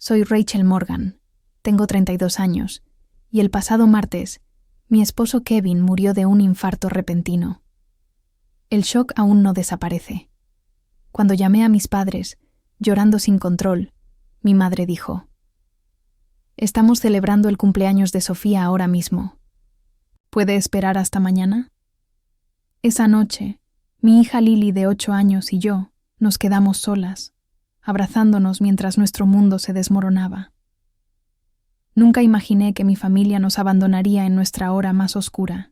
Soy Rachel Morgan, tengo 32 años, y el pasado martes, mi esposo Kevin murió de un infarto repentino. El shock aún no desaparece. Cuando llamé a mis padres, llorando sin control, mi madre dijo: «Estamos celebrando el cumpleaños de Sofía ahora mismo. ¿Puede esperar hasta mañana?». Esa noche, mi hija Lily de 8 años y yo nos quedamos solas, abrazándonos mientras nuestro mundo se desmoronaba. Nunca imaginé que mi familia nos abandonaría en nuestra hora más oscura.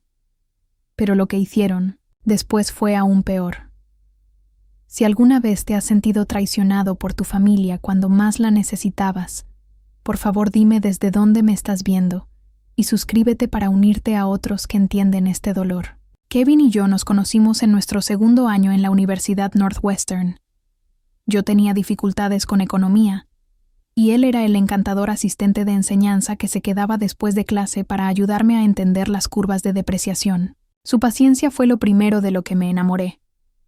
Pero lo que hicieron después fue aún peor. Si alguna vez te has sentido traicionado por tu familia cuando más la necesitabas, por favor dime desde dónde me estás viendo y suscríbete para unirte a otros que entienden este dolor. Kevin y yo nos conocimos en nuestro segundo año en la Universidad Northwestern. Yo tenía dificultades con economía, y él era el encantador asistente de enseñanza que se quedaba después de clase para ayudarme a entender las curvas de depreciación. Su paciencia fue lo primero de lo que me enamoré,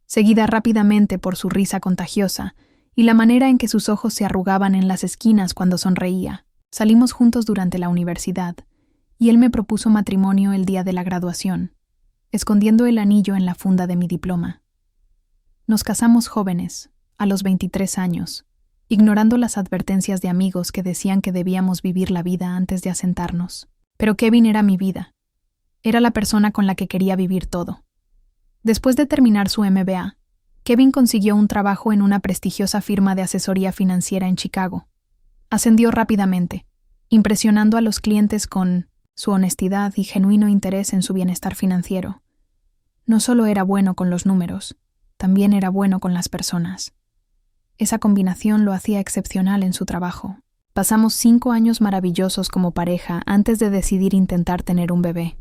seguida rápidamente por su risa contagiosa y la manera en que sus ojos se arrugaban en las esquinas cuando sonreía. Salimos juntos durante la universidad, y él me propuso matrimonio el día de la graduación, escondiendo el anillo en la funda de mi diploma. Nos casamos jóvenes, a los 23 años, ignorando las advertencias de amigos que decían que debíamos vivir la vida antes de asentarnos. Pero Kevin era mi vida. Era la persona con la que quería vivir todo. Después de terminar su MBA, Kevin consiguió un trabajo en una prestigiosa firma de asesoría financiera en Chicago. Ascendió rápidamente, impresionando a los clientes con su honestidad y genuino interés en su bienestar financiero. No solo era bueno con los números, también era bueno con las personas. Esa combinación lo hacía excepcional en su trabajo. Pasamos 5 años maravillosos como pareja antes de decidir intentar tener un bebé.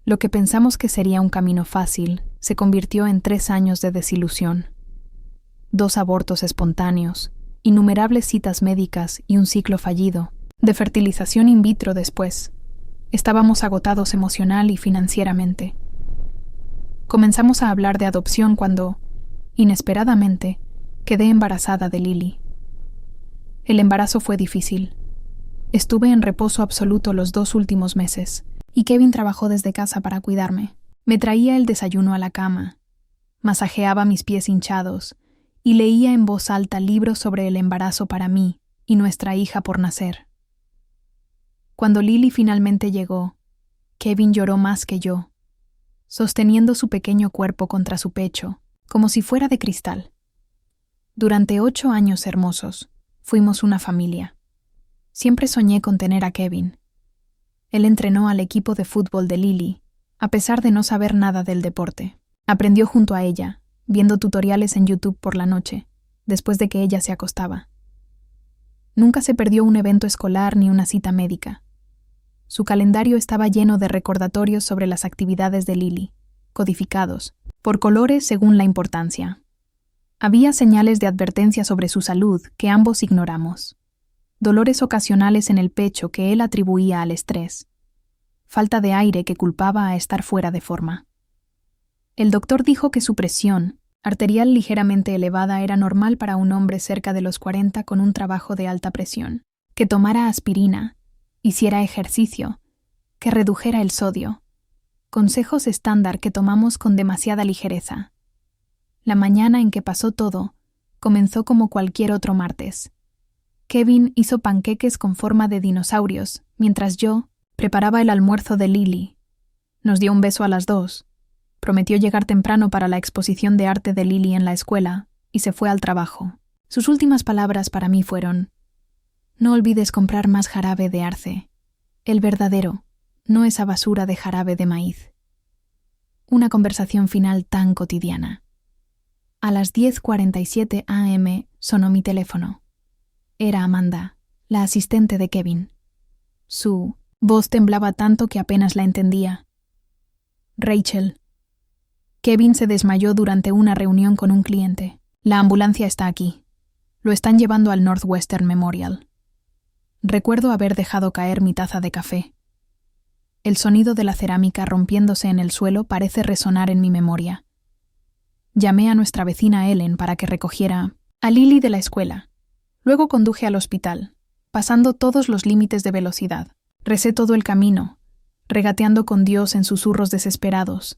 Lo que pensamos que sería un camino fácil se convirtió en 3 años de desilusión. 2 abortos espontáneos, innumerables citas médicas y un ciclo fallido, de fertilización in vitro después. Estábamos agotados emocional y financieramente. Comenzamos a hablar de adopción cuando, inesperadamente, quedé embarazada de Lily. El embarazo fue difícil. Estuve en reposo absoluto los 2 últimos meses, y Kevin trabajó desde casa para cuidarme. Me traía el desayuno a la cama, masajeaba mis pies hinchados y leía en voz alta libros sobre el embarazo para mí y nuestra hija por nacer. Cuando Lily finalmente llegó, Kevin lloró más que yo, sosteniendo su pequeño cuerpo contra su pecho, como si fuera de cristal. Durante 8 años hermosos, fuimos una familia. Siempre soñé con tener a Kevin. Él entrenó al equipo de fútbol de Lily, a pesar de no saber nada del deporte. Aprendió junto a ella, viendo tutoriales en YouTube por la noche, después de que ella se acostaba. Nunca se perdió un evento escolar ni una cita médica. Su calendario estaba lleno de recordatorios sobre las actividades de Lily, codificados, por colores según la importancia. Había señales de advertencia sobre su salud que ambos ignoramos. Dolores ocasionales en el pecho que él atribuía al estrés. Falta de aire que culpaba a estar fuera de forma. El doctor dijo que su presión arterial ligeramente elevada era normal para un hombre cerca de los 40 con un trabajo de alta presión, que tomara aspirina, hiciera ejercicio, que redujera el sodio. Consejos estándar que tomamos con demasiada ligereza. La mañana en que pasó todo comenzó como cualquier otro martes. Kevin hizo panqueques con forma de dinosaurios, mientras yo preparaba el almuerzo de Lily. Nos dio un beso a las 2. Prometió llegar temprano para la exposición de arte de Lily en la escuela y se fue al trabajo. Sus últimas palabras para mí fueron: «No olvides comprar más jarabe de arce. El verdadero, no esa basura de jarabe de maíz». Una conversación final tan cotidiana. A las 10:47 a.m. sonó mi teléfono. Era Amanda, la asistente de Kevin. Su voz temblaba tanto que apenas la entendía. «Rachel, Kevin se desmayó durante una reunión con un cliente. La ambulancia está aquí. Lo están llevando al Northwestern Memorial». Recuerdo haber dejado caer mi taza de café. El sonido de la cerámica rompiéndose en el suelo parece resonar en mi memoria. Llamé a nuestra vecina Ellen para que recogiera a Lily de la escuela. Luego conduje al hospital, pasando todos los límites de velocidad. Recé todo el camino, regateando con Dios en susurros desesperados,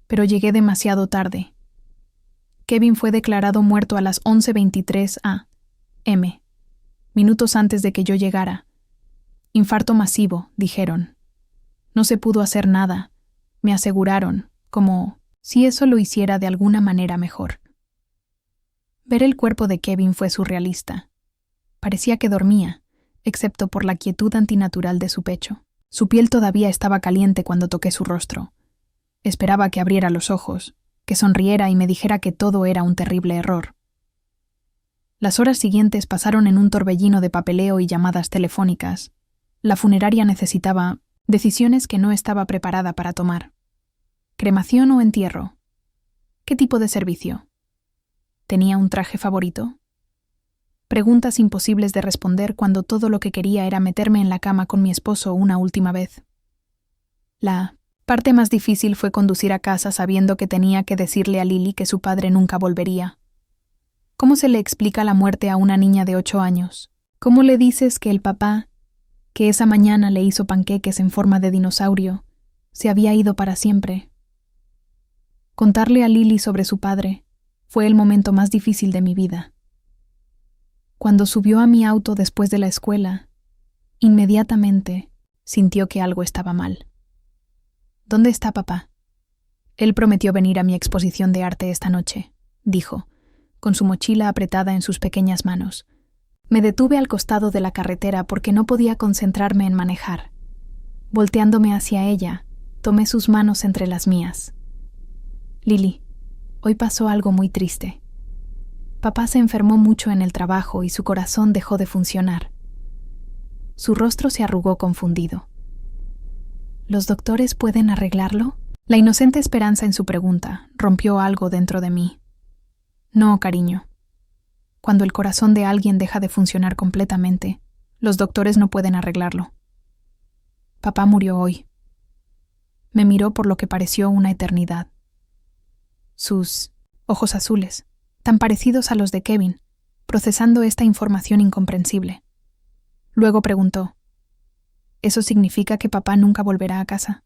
pero llegué demasiado tarde. Kevin fue declarado muerto a las 11:23 a.m., minutos antes de que yo llegara. Infarto masivo, dijeron. No se pudo hacer nada, me aseguraron, como si eso lo hiciera de alguna manera mejor. Ver el cuerpo de Kevin fue surrealista. Parecía que dormía, excepto por la quietud antinatural de su pecho. Su piel todavía estaba caliente cuando toqué su rostro. Esperaba que abriera los ojos, que sonriera y me dijera que todo era un terrible error. Las horas siguientes pasaron en un torbellino de papeleo y llamadas telefónicas. La funeraria necesitaba decisiones que no estaba preparada para tomar. ¿Cremación o entierro? ¿Qué tipo de servicio? ¿Tenía un traje favorito? Preguntas imposibles de responder cuando todo lo que quería era meterme en la cama con mi esposo una última vez. La parte más difícil fue conducir a casa sabiendo que tenía que decirle a Lily que su padre nunca volvería. ¿Cómo se le explica la muerte a una niña de 8 años? ¿Cómo le dices que el papá, que esa mañana le hizo panqueques en forma de dinosaurio, se había ido para siempre? Contarle a Lily sobre su padre fue el momento más difícil de mi vida. Cuando subió a mi auto después de la escuela, inmediatamente sintió que algo estaba mal. ¿Dónde está papá? Él prometió venir a mi exposición de arte esta noche, dijo, con su mochila apretada en sus pequeñas manos. Me detuve al costado de la carretera porque no podía concentrarme en manejar. Volteándome hacia ella, tomé sus manos entre las mías. Lily, hoy pasó algo muy triste. Papá se enfermó mucho en el trabajo y su corazón dejó de funcionar. Su rostro se arrugó confundido. ¿Los doctores pueden arreglarlo? La inocente esperanza en su pregunta rompió algo dentro de mí. No, cariño. Cuando el corazón de alguien deja de funcionar completamente, los doctores no pueden arreglarlo. Papá murió hoy. Me miró por lo que pareció una eternidad. Sus ojos azules, tan parecidos a los de Kevin, procesando esta información incomprensible. Luego preguntó, ¿eso significa que papá nunca volverá a casa?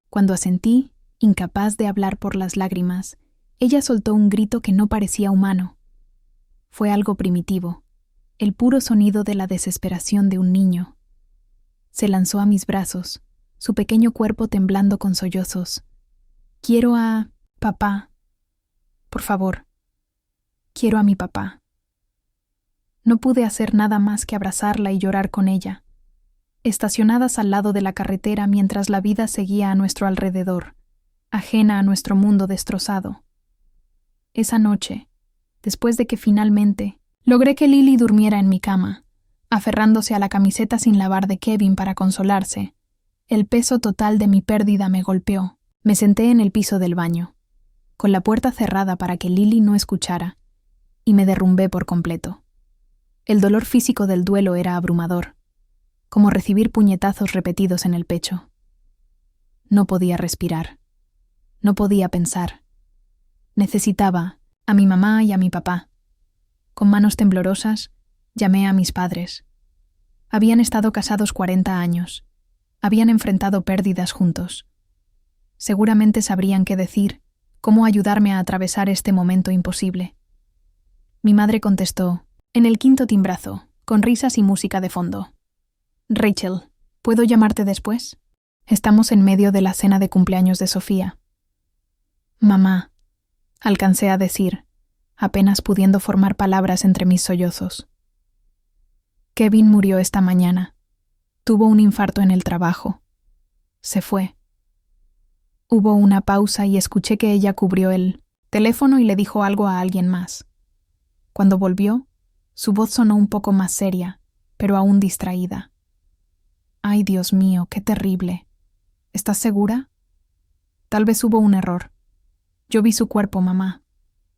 Cuando asentí, incapaz de hablar por las lágrimas, ella soltó un grito que no parecía humano. Fue algo primitivo, el puro sonido de la desesperación de un niño. Se lanzó a mis brazos, su pequeño cuerpo temblando con sollozos. Quiero a papá. Por favor, quiero a mi papá. No pude hacer nada más que abrazarla y llorar con ella, estacionadas al lado de la carretera mientras la vida seguía a nuestro alrededor, ajena a nuestro mundo destrozado. Esa noche, después de que finalmente logré que Lily durmiera en mi cama, aferrándose a la camiseta sin lavar de Kevin para consolarse, el peso total de mi pérdida me golpeó. Me senté en el piso del baño, con la puerta cerrada para que Lily no escuchara, y me derrumbé por completo. El dolor físico del duelo era abrumador, como recibir puñetazos repetidos en el pecho. No podía respirar. No podía pensar. Necesitaba a mi mamá y a mi papá. Con manos temblorosas, llamé a mis padres. Habían estado casados 40 años. Habían enfrentado pérdidas juntos. Seguramente sabrían qué decir, cómo ayudarme a atravesar este momento imposible. Mi madre contestó, en el quinto timbrazo, con risas y música de fondo. Rachel, ¿puedo llamarte después? Estamos en medio de la cena de cumpleaños de Sofía. Mamá, alcancé a decir, apenas pudiendo formar palabras entre mis sollozos. Kevin murió esta mañana. Tuvo un infarto en el trabajo. Se fue. Hubo una pausa y escuché que ella cubrió el teléfono y le dijo algo a alguien más. Cuando volvió, su voz sonó un poco más seria, pero aún distraída. Ay, Dios mío, qué terrible. ¿Estás segura? Tal vez hubo un error. Yo vi su cuerpo, mamá.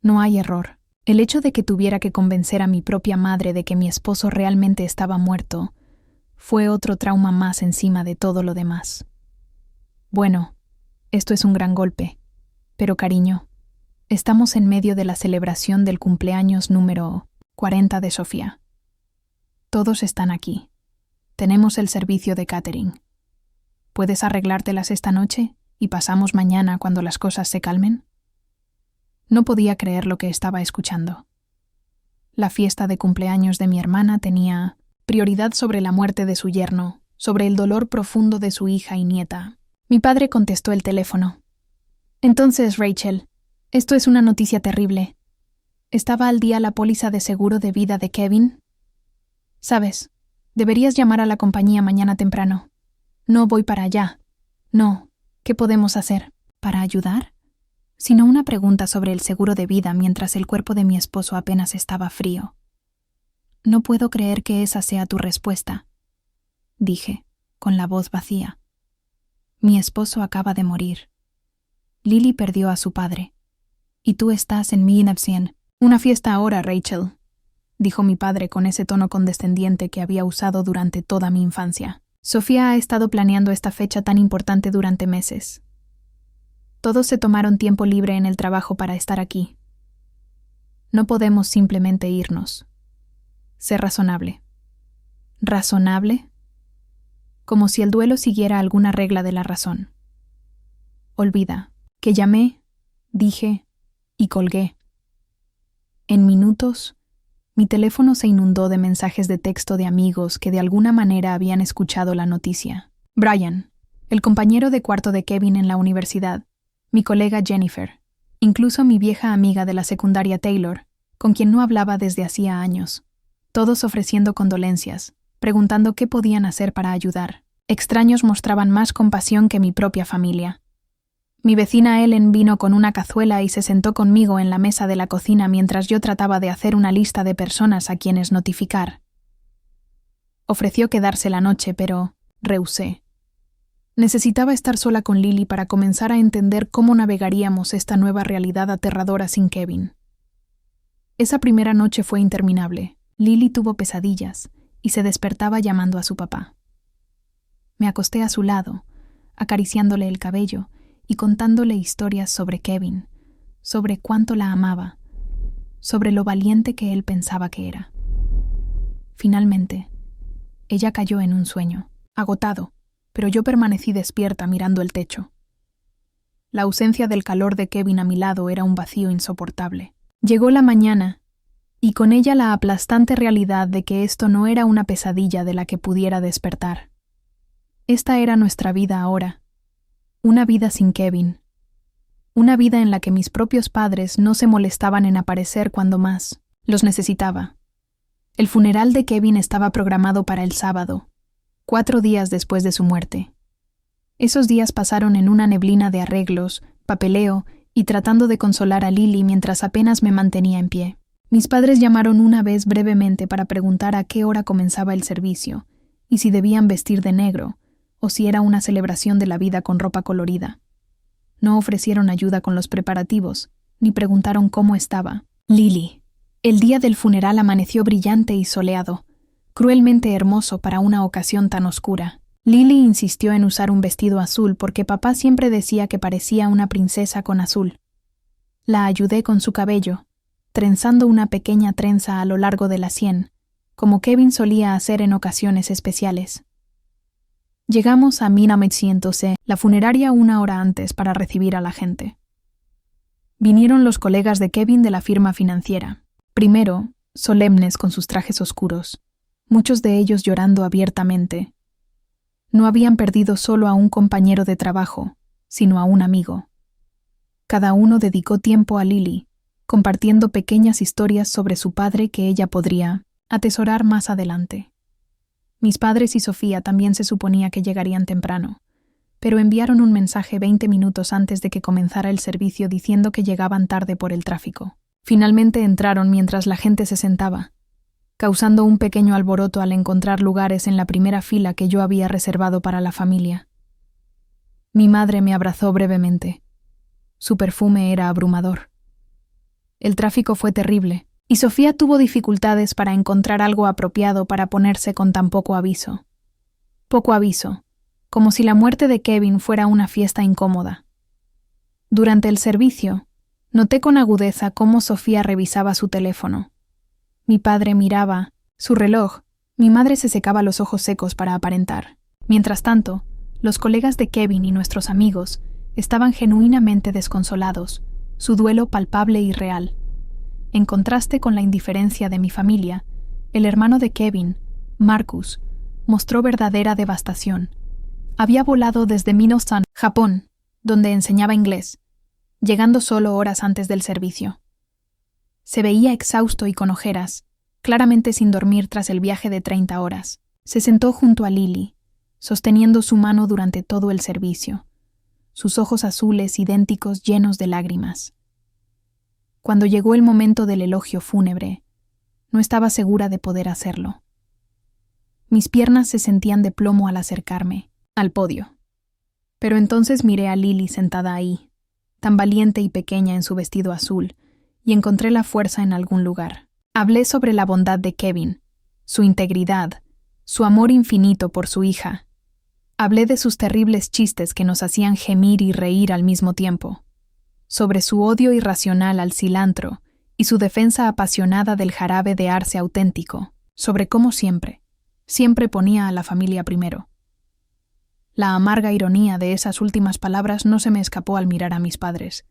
No hay error. El hecho de que tuviera que convencer a mi propia madre de que mi esposo realmente estaba muerto fue otro trauma más encima de todo lo demás. Bueno, esto es un gran golpe, pero cariño, estamos en medio de la celebración del cumpleaños número 40 de Sofía. Todos están aquí. Tenemos el servicio de catering. ¿Puedes arreglártelas esta noche y pasamos mañana cuando las cosas se calmen? No podía creer lo que estaba escuchando. La fiesta de cumpleaños de mi hermana tenía prioridad sobre la muerte de su yerno, sobre el dolor profundo de su hija y nieta. Mi padre contestó el teléfono. Entonces, Rachel, esto es una noticia terrible. ¿Estaba al día la póliza de seguro de vida de Kevin? Sabes, deberías llamar a la compañía mañana temprano. No voy para allá. No. ¿Qué podemos hacer? ¿Para ayudar? Sino una pregunta sobre el seguro de vida mientras el cuerpo de mi esposo apenas estaba frío. No puedo creer que esa sea tu respuesta, dije, con la voz vacía. Mi esposo acaba de morir. Lily perdió a su padre. Y tú estás en Minabsien. Una fiesta ahora, Rachel, dijo mi padre con ese tono condescendiente que había usado durante toda mi infancia. Sofía ha estado planeando esta fecha tan importante durante meses. Todos se tomaron tiempo libre en el trabajo para estar aquí. No podemos simplemente irnos. Sé razonable. ¿Razonable? Como si el duelo siguiera alguna regla de la razón. Olvida que llamé, dije y colgué. En minutos, mi teléfono se inundó de mensajes de texto de amigos que de alguna manera habían escuchado la noticia. Brian, el compañero de cuarto de Kevin en la universidad, mi colega Jennifer, incluso mi vieja amiga de la secundaria Taylor, con quien no hablaba desde hacía años, todos ofreciendo condolencias, preguntando qué podían hacer para ayudar. Extraños mostraban más compasión que mi propia familia. Mi vecina Ellen vino con una cazuela y se sentó conmigo en la mesa de la cocina mientras yo trataba de hacer una lista de personas a quienes notificar. Ofreció quedarse la noche, pero rehusé. Necesitaba estar sola con Lily para comenzar a entender cómo navegaríamos esta nueva realidad aterradora sin Kevin. Esa primera noche fue interminable. Lily tuvo pesadillas y se despertaba llamando a su papá. Me acosté a su lado, acariciándole el cabello y contándole historias sobre Kevin, sobre cuánto la amaba, sobre lo valiente que él pensaba que era. Finalmente, ella cayó en un sueño, agotado, pero yo permanecí despierta mirando el techo. La ausencia del calor de Kevin a mi lado era un vacío insoportable. Llegó la mañana, y con ella la aplastante realidad de que esto no era una pesadilla de la que pudiera despertar. Esta era nuestra vida ahora. Una vida sin Kevin. Una vida en la que mis propios padres no se molestaban en aparecer cuando más los necesitaba. El funeral de Kevin estaba programado para el sábado, 4 días después de su muerte. Esos días pasaron en una neblina de arreglos, papeleo y tratando de consolar a Lily mientras apenas me mantenía en pie. Mis padres llamaron una vez brevemente para preguntar a qué hora comenzaba el servicio y si debían vestir de negro, o si era una celebración de la vida con ropa colorida. No ofrecieron ayuda con los preparativos, ni preguntaron cómo estaba. Lily. El día del funeral amaneció brillante y soleado, cruelmente hermoso para una ocasión tan oscura. Lily insistió en usar un vestido azul porque papá siempre decía que parecía una princesa con azul. La ayudé con su cabello, trenzando una pequeña trenza a lo largo de la sien, como Kevin solía hacer en ocasiones especiales. Llegamos a Minametscientose, la funeraria 1 hora antes para recibir a la gente. Vinieron los colegas de Kevin de la firma financiera. Primero, solemnes con sus trajes oscuros, muchos de ellos llorando abiertamente. No habían perdido solo a un compañero de trabajo, sino a un amigo. Cada uno dedicó tiempo a Lily, compartiendo pequeñas historias sobre su padre que ella podría atesorar más adelante. Mis padres y Sofía también se suponía que llegarían temprano, pero enviaron un mensaje 20 minutos antes de que comenzara el servicio diciendo que llegaban tarde por el tráfico. Finalmente entraron mientras la gente se sentaba, causando un pequeño alboroto al encontrar lugares en la primera fila que yo había reservado para la familia. Mi madre me abrazó brevemente. Su perfume era abrumador. El tráfico fue terrible, y Sofía tuvo dificultades para encontrar algo apropiado para ponerse con tan poco aviso. Poco aviso, como si la muerte de Kevin fuera una fiesta incómoda. Durante el servicio, noté con agudeza cómo Sofía revisaba su teléfono. Mi padre miraba su reloj Mi madre se secaba los ojos secos para aparentar. Mientras tanto, los colegas de Kevin y nuestros amigos estaban genuinamente desconsolados, su duelo palpable y real. En contraste con la indiferencia de mi familia, el hermano de Kevin, Marcus, mostró verdadera devastación. Había volado desde Minosan, Japón, donde enseñaba inglés, llegando solo horas antes del servicio. Se veía exhausto y con ojeras, claramente sin dormir tras el viaje de 30 horas. Se sentó junto a Lily, sosteniendo su mano durante todo el servicio, sus ojos azules idénticos llenos de lágrimas. Cuando llegó el momento del elogio fúnebre, no estaba segura de poder hacerlo. Mis piernas se sentían de plomo al acercarme, al podio. Pero entonces miré a Lily sentada ahí, tan valiente y pequeña en su vestido azul, y encontré la fuerza en algún lugar. Hablé sobre la bondad de Kevin, su integridad, su amor infinito por su hija. Hablé de sus terribles chistes que nos hacían gemir y reír al mismo tiempo, sobre su odio irracional al cilantro y su defensa apasionada del jarabe de arce auténtico, sobre cómo siempre ponía a la familia primero. La amarga ironía de esas últimas palabras no se me escapó al mirar a mis padres,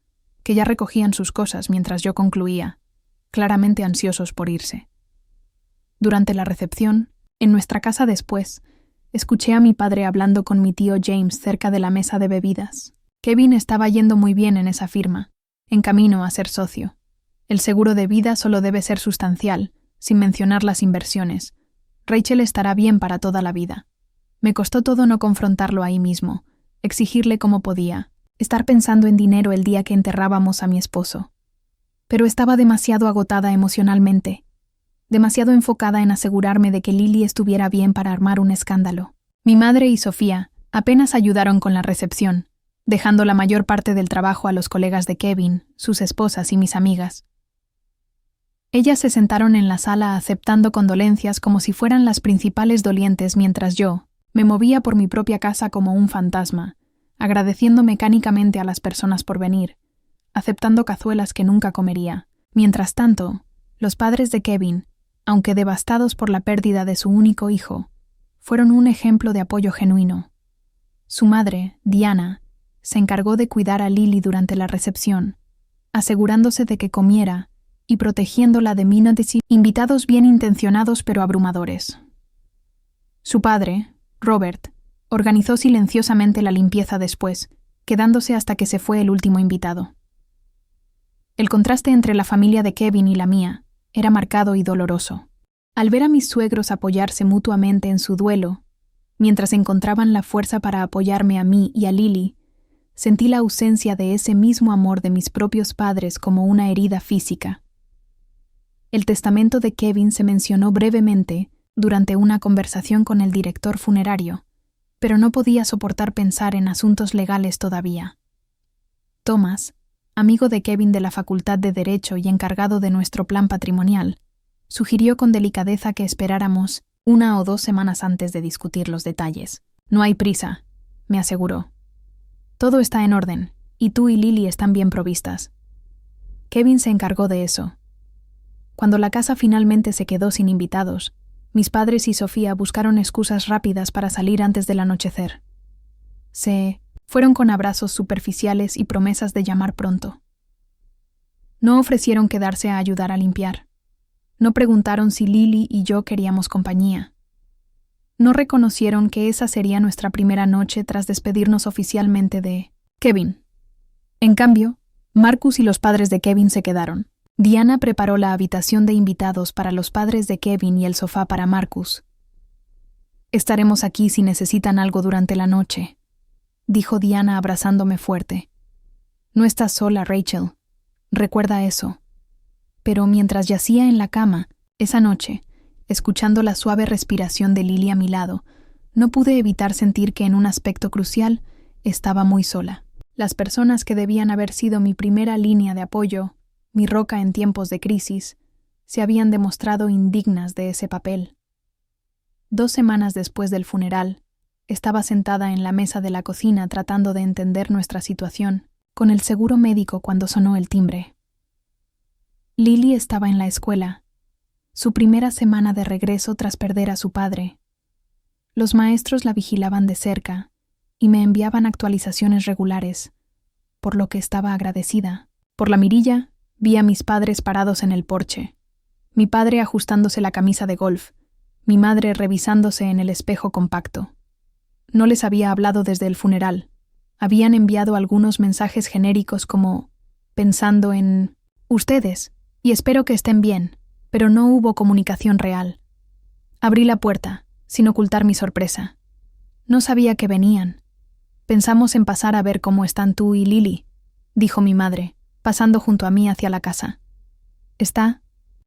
que ya recogían sus cosas mientras yo concluía, claramente ansiosos por irse. Durante la recepción, en nuestra casa después, escuché a mi padre hablando con mi tío James cerca de la mesa de bebidas. Kevin estaba yendo muy bien en esa firma, en camino a ser socio. El seguro de vida solo debe ser sustancial, sin mencionar las inversiones. Rachel estará bien para toda la vida. Me costó todo no confrontarlo ahí mismo, exigirle como podía, estar pensando en dinero el día que enterrábamos a mi esposo. Pero estaba demasiado agotada emocionalmente, demasiado enfocada en asegurarme de que Lily estuviera bien para armar un escándalo. Mi madre y Sofía apenas ayudaron con la recepción, dejando la mayor parte del trabajo a los colegas de Kevin, sus esposas y mis amigas. Ellas se sentaron en la sala aceptando condolencias como si fueran las principales dolientes mientras yo me movía por mi propia casa como un fantasma, agradeciendo mecánicamente a las personas por venir, aceptando cazuelas que nunca comería. Mientras tanto, los padres de Kevin, aunque devastados por la pérdida de su único hijo, fueron un ejemplo de apoyo genuino. Su madre, Diana, se encargó de cuidar a Lily durante la recepción, asegurándose de que comiera y protegiéndola de invitados bien intencionados pero abrumadores. Su padre, Robert, organizó silenciosamente la limpieza después, quedándose hasta que se fue el último invitado. El contraste entre la familia de Kevin y la mía era marcado y doloroso. Al ver a mis suegros apoyarse mutuamente en su duelo, mientras encontraban la fuerza para apoyarme a mí y a Lily, sentí la ausencia de ese mismo amor de mis propios padres como una herida física. El testamento de Kevin se mencionó brevemente durante una conversación con el director funerario, pero no podía soportar pensar en asuntos legales todavía. Thomas, amigo de Kevin de la Facultad de Derecho y encargado de nuestro plan patrimonial, sugirió con delicadeza que esperáramos 1 o 2 semanas antes de discutir los detalles. No hay prisa, me aseguró. Todo está en orden, y tú y Lily están bien provistas. Kevin se encargó de eso. Cuando la casa finalmente se quedó sin invitados, mis padres y Sofía buscaron excusas rápidas para salir antes del anochecer. Se fueron con abrazos superficiales y promesas de llamar pronto. No ofrecieron quedarse a ayudar a limpiar. No preguntaron si Lily y yo queríamos compañía. No reconocieron que esa sería nuestra primera noche tras despedirnos oficialmente de Kevin. En cambio, Marcus y los padres de Kevin se quedaron. Diana preparó la habitación de invitados para los padres de Kevin y el sofá para Marcus. «Estaremos aquí si necesitan algo durante la noche», dijo Diana abrazándome fuerte. «No estás sola, Rachel. Recuerda eso». Pero mientras yacía en la cama, esa noche, escuchando la suave respiración de Lily a mi lado, no pude evitar sentir que en un aspecto crucial estaba muy sola. Las personas que debían haber sido mi primera línea de apoyo, mi roca en tiempos de crisis, se habían demostrado indignas de ese papel. 2 semanas después del funeral, estaba sentada en la mesa de la cocina tratando de entender nuestra situación, con el seguro médico cuando sonó el timbre. Lily estaba en la escuela. su primera semana de regreso tras perder a su padre. Los maestros la vigilaban de cerca y me enviaban actualizaciones regulares, por lo que estaba agradecida. Por la mirilla, vi a mis padres parados en el porche. Mi padre ajustándose la camisa de golf, mi madre revisándose en el espejo compacto. No les había hablado desde el funeral. Habían enviado algunos mensajes genéricos como pensando en ustedes, y espero que estén bien, pero no hubo comunicación real. Abrí la puerta, sin ocultar mi sorpresa. No sabía que venían. Pensamos en pasar a ver cómo están tú y Lily, dijo mi madre, pasando junto a mí hacia la casa. ¿Está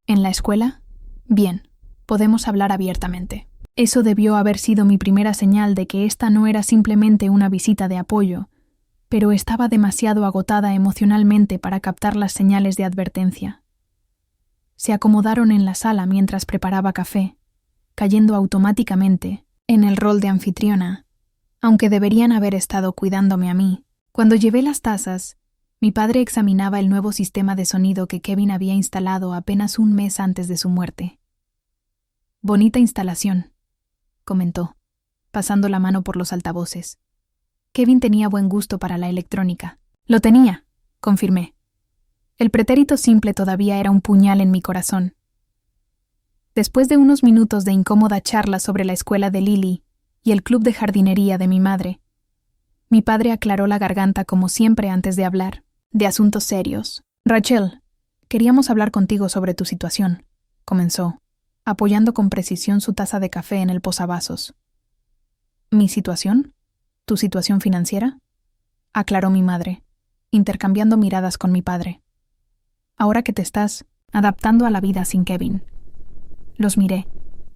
en la escuela? Bien, podemos hablar abiertamente. Eso debió haber sido mi primera señal de que esta no era simplemente una visita de apoyo, pero estaba demasiado agotada emocionalmente para captar las señales de advertencia. Se acomodaron en la sala mientras preparaba café, cayendo automáticamente en el rol de anfitriona, aunque deberían haber estado cuidándome a mí. Cuando llevé las tazas, mi padre examinaba el nuevo sistema de sonido que Kevin había instalado apenas un mes antes de su muerte. «Bonita instalación», comentó, pasando la mano por los altavoces. Kevin tenía buen gusto para la electrónica. «Lo tenía», confirmé. El pretérito simple todavía era un puñal en mi corazón. Después de unos minutos de incómoda charla sobre la escuela de Lily y el club de jardinería de mi madre, mi padre aclaró la garganta como siempre antes de hablar, de asuntos serios. «Rachel, queríamos hablar contigo sobre tu situación», comenzó, apoyando con precisión su taza de café en el posavasos. «¿Mi situación? ¿Tu situación financiera?», aclaró mi madre, intercambiando miradas con mi padre. «Ahora que te estás adaptando a la vida sin Kevin». Los miré,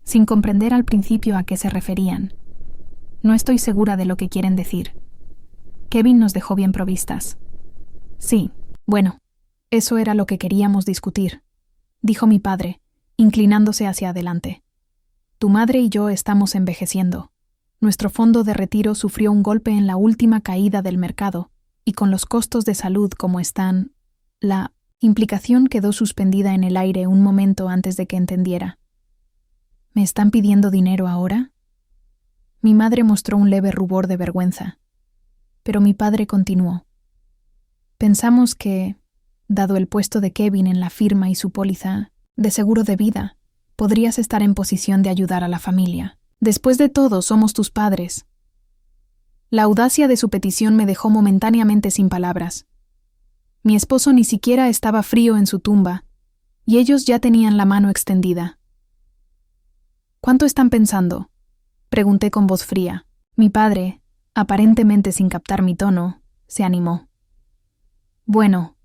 sin comprender al principio a qué se referían. No estoy segura de lo que quieren decir. Kevin nos dejó bien provistas. Sí, bueno, eso era lo que queríamos discutir, dijo mi padre, inclinándose hacia adelante. Tu madre y yo estamos envejeciendo. Nuestro fondo de retiro sufrió un golpe en la última caída del mercado, y con los costos de salud como están, la implicación quedó suspendida en el aire un momento antes de que entendiera. ¿Me están pidiendo dinero ahora? Mi madre mostró un leve rubor de vergüenza, pero mi padre continuó. Pensamos que, dado el puesto de Kevin en la firma y su póliza de seguro de vida, podrías estar en posición de ayudar a la familia. Después de todo, somos tus padres. La audacia de su petición me dejó momentáneamente sin palabras. Mi esposo ni siquiera estaba frío en su tumba, y ellos ya tenían la mano extendida. ¿Cuánto están pensando?, pregunté con voz fría. Mi padre, aparentemente sin captar mi tono, se animó. Bueno,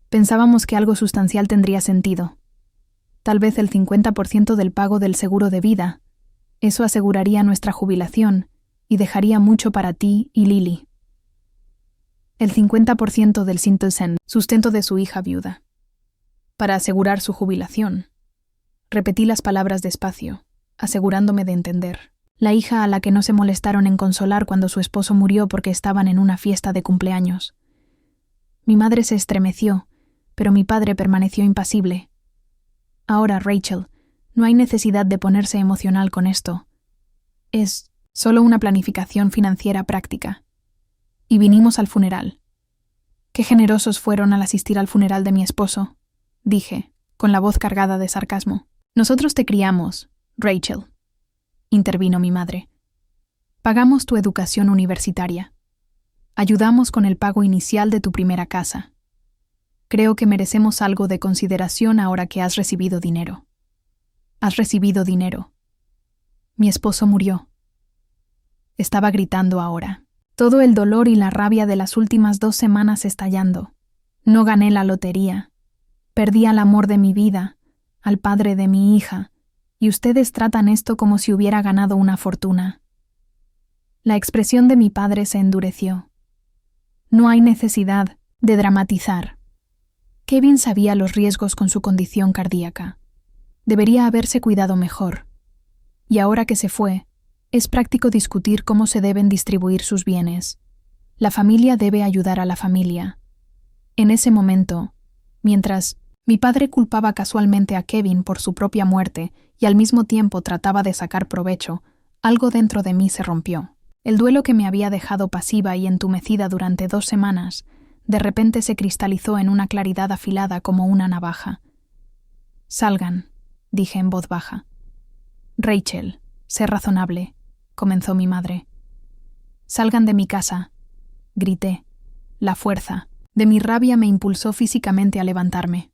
pensábamos que algo sustancial tendría sentido. Tal vez el 50% del pago del seguro de vida. Eso aseguraría nuestra jubilación y dejaría mucho para ti y Lily. El 50% del Sintelsen, sustento de su hija viuda. Para asegurar su jubilación. Repetí las palabras despacio, asegurándome de entender. La hija a la que no se molestaron en consolar cuando su esposo murió porque estaban en una fiesta de cumpleaños. Mi madre se estremeció, pero mi padre permaneció impasible. Ahora, Rachel, no hay necesidad de ponerse emocional con esto. Es solo una planificación financiera práctica. Y vinimos al funeral. Qué generosos fueron al asistir al funeral de mi esposo, dije, con la voz cargada de sarcasmo. Nosotros te criamos, Rachel, intervino mi madre. Pagamos tu educación universitaria. Ayudamos con el pago inicial de tu primera casa. Creo que merecemos algo de consideración ahora que has recibido dinero. Has recibido dinero. Mi esposo murió. Estaba gritando ahora. Todo el dolor y la rabia de las últimas 2 semanas estallando. No gané la lotería. Perdí al amor de mi vida, al padre de mi hija, y ustedes tratan esto como si hubiera ganado una fortuna. La expresión de mi padre se endureció. No hay necesidad de dramatizar. Kevin sabía los riesgos con su condición cardíaca. Debería haberse cuidado mejor. Y ahora que se fue, es práctico discutir cómo se deben distribuir sus bienes. La familia debe ayudar a la familia. En ese momento, mientras Mi padre culpaba casualmente a Kevin por su propia muerte y al mismo tiempo trataba de sacar provecho. Algo dentro de mí se rompió. El duelo que me había dejado pasiva y entumecida durante 2 semanas, de repente se cristalizó en una claridad afilada como una navaja. «Salgan», dije en voz baja. «Rachel, sé razonable», comenzó mi madre. «Salgan de mi casa», grité. La fuerza de mi rabia me impulsó físicamente a levantarme.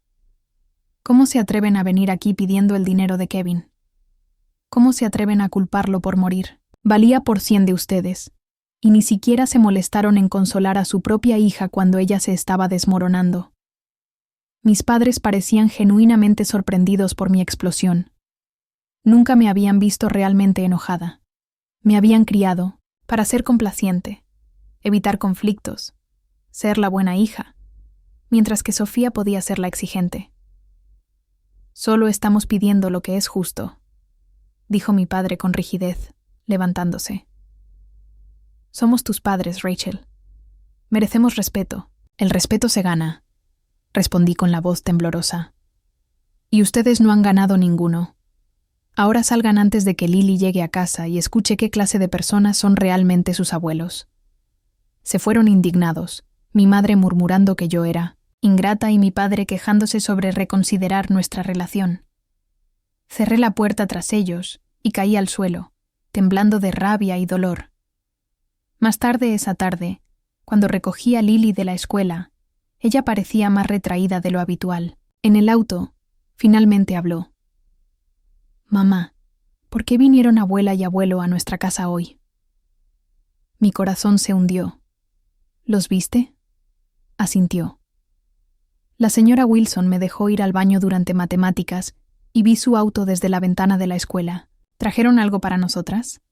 ¿Cómo se atreven a venir aquí pidiendo el dinero de Kevin? ¿Cómo se atreven a culparlo por morir? Valía por 100 de ustedes, y ni siquiera se molestaron en consolar a su propia hija cuando ella se estaba desmoronando. Mis padres parecían genuinamente sorprendidos por mi explosión. Nunca me habían visto realmente enojada. Me habían criado para ser complaciente, evitar conflictos, ser la buena hija, mientras que Sofía podía ser la exigente. «Solo estamos pidiendo lo que es justo», dijo mi padre con rigidez, levantándose. «Somos tus padres, Rachel. Merecemos respeto. El respeto se gana», respondí con la voz temblorosa. «Y ustedes no han ganado ninguno. Ahora salgan antes de que Lily llegue a casa y escuche qué clase de personas son realmente sus abuelos». Se fueron indignados, mi madre murmurando que yo era ingrata y mi padre quejándose sobre reconsiderar nuestra relación. Cerré la puerta tras ellos y caí al suelo, temblando de rabia y dolor. Más tarde esa tarde, cuando recogí a Lily de la escuela, ella parecía más retraída de lo habitual. En el auto, finalmente habló. «Mamá, ¿por qué vinieron abuela y abuelo a nuestra casa hoy?» Mi corazón se hundió. «¿Los viste?» Asintió. La señora Wilson me dejó ir al baño durante matemáticas y vi su auto desde la ventana de la escuela. ¿Trajeron algo para nosotras?»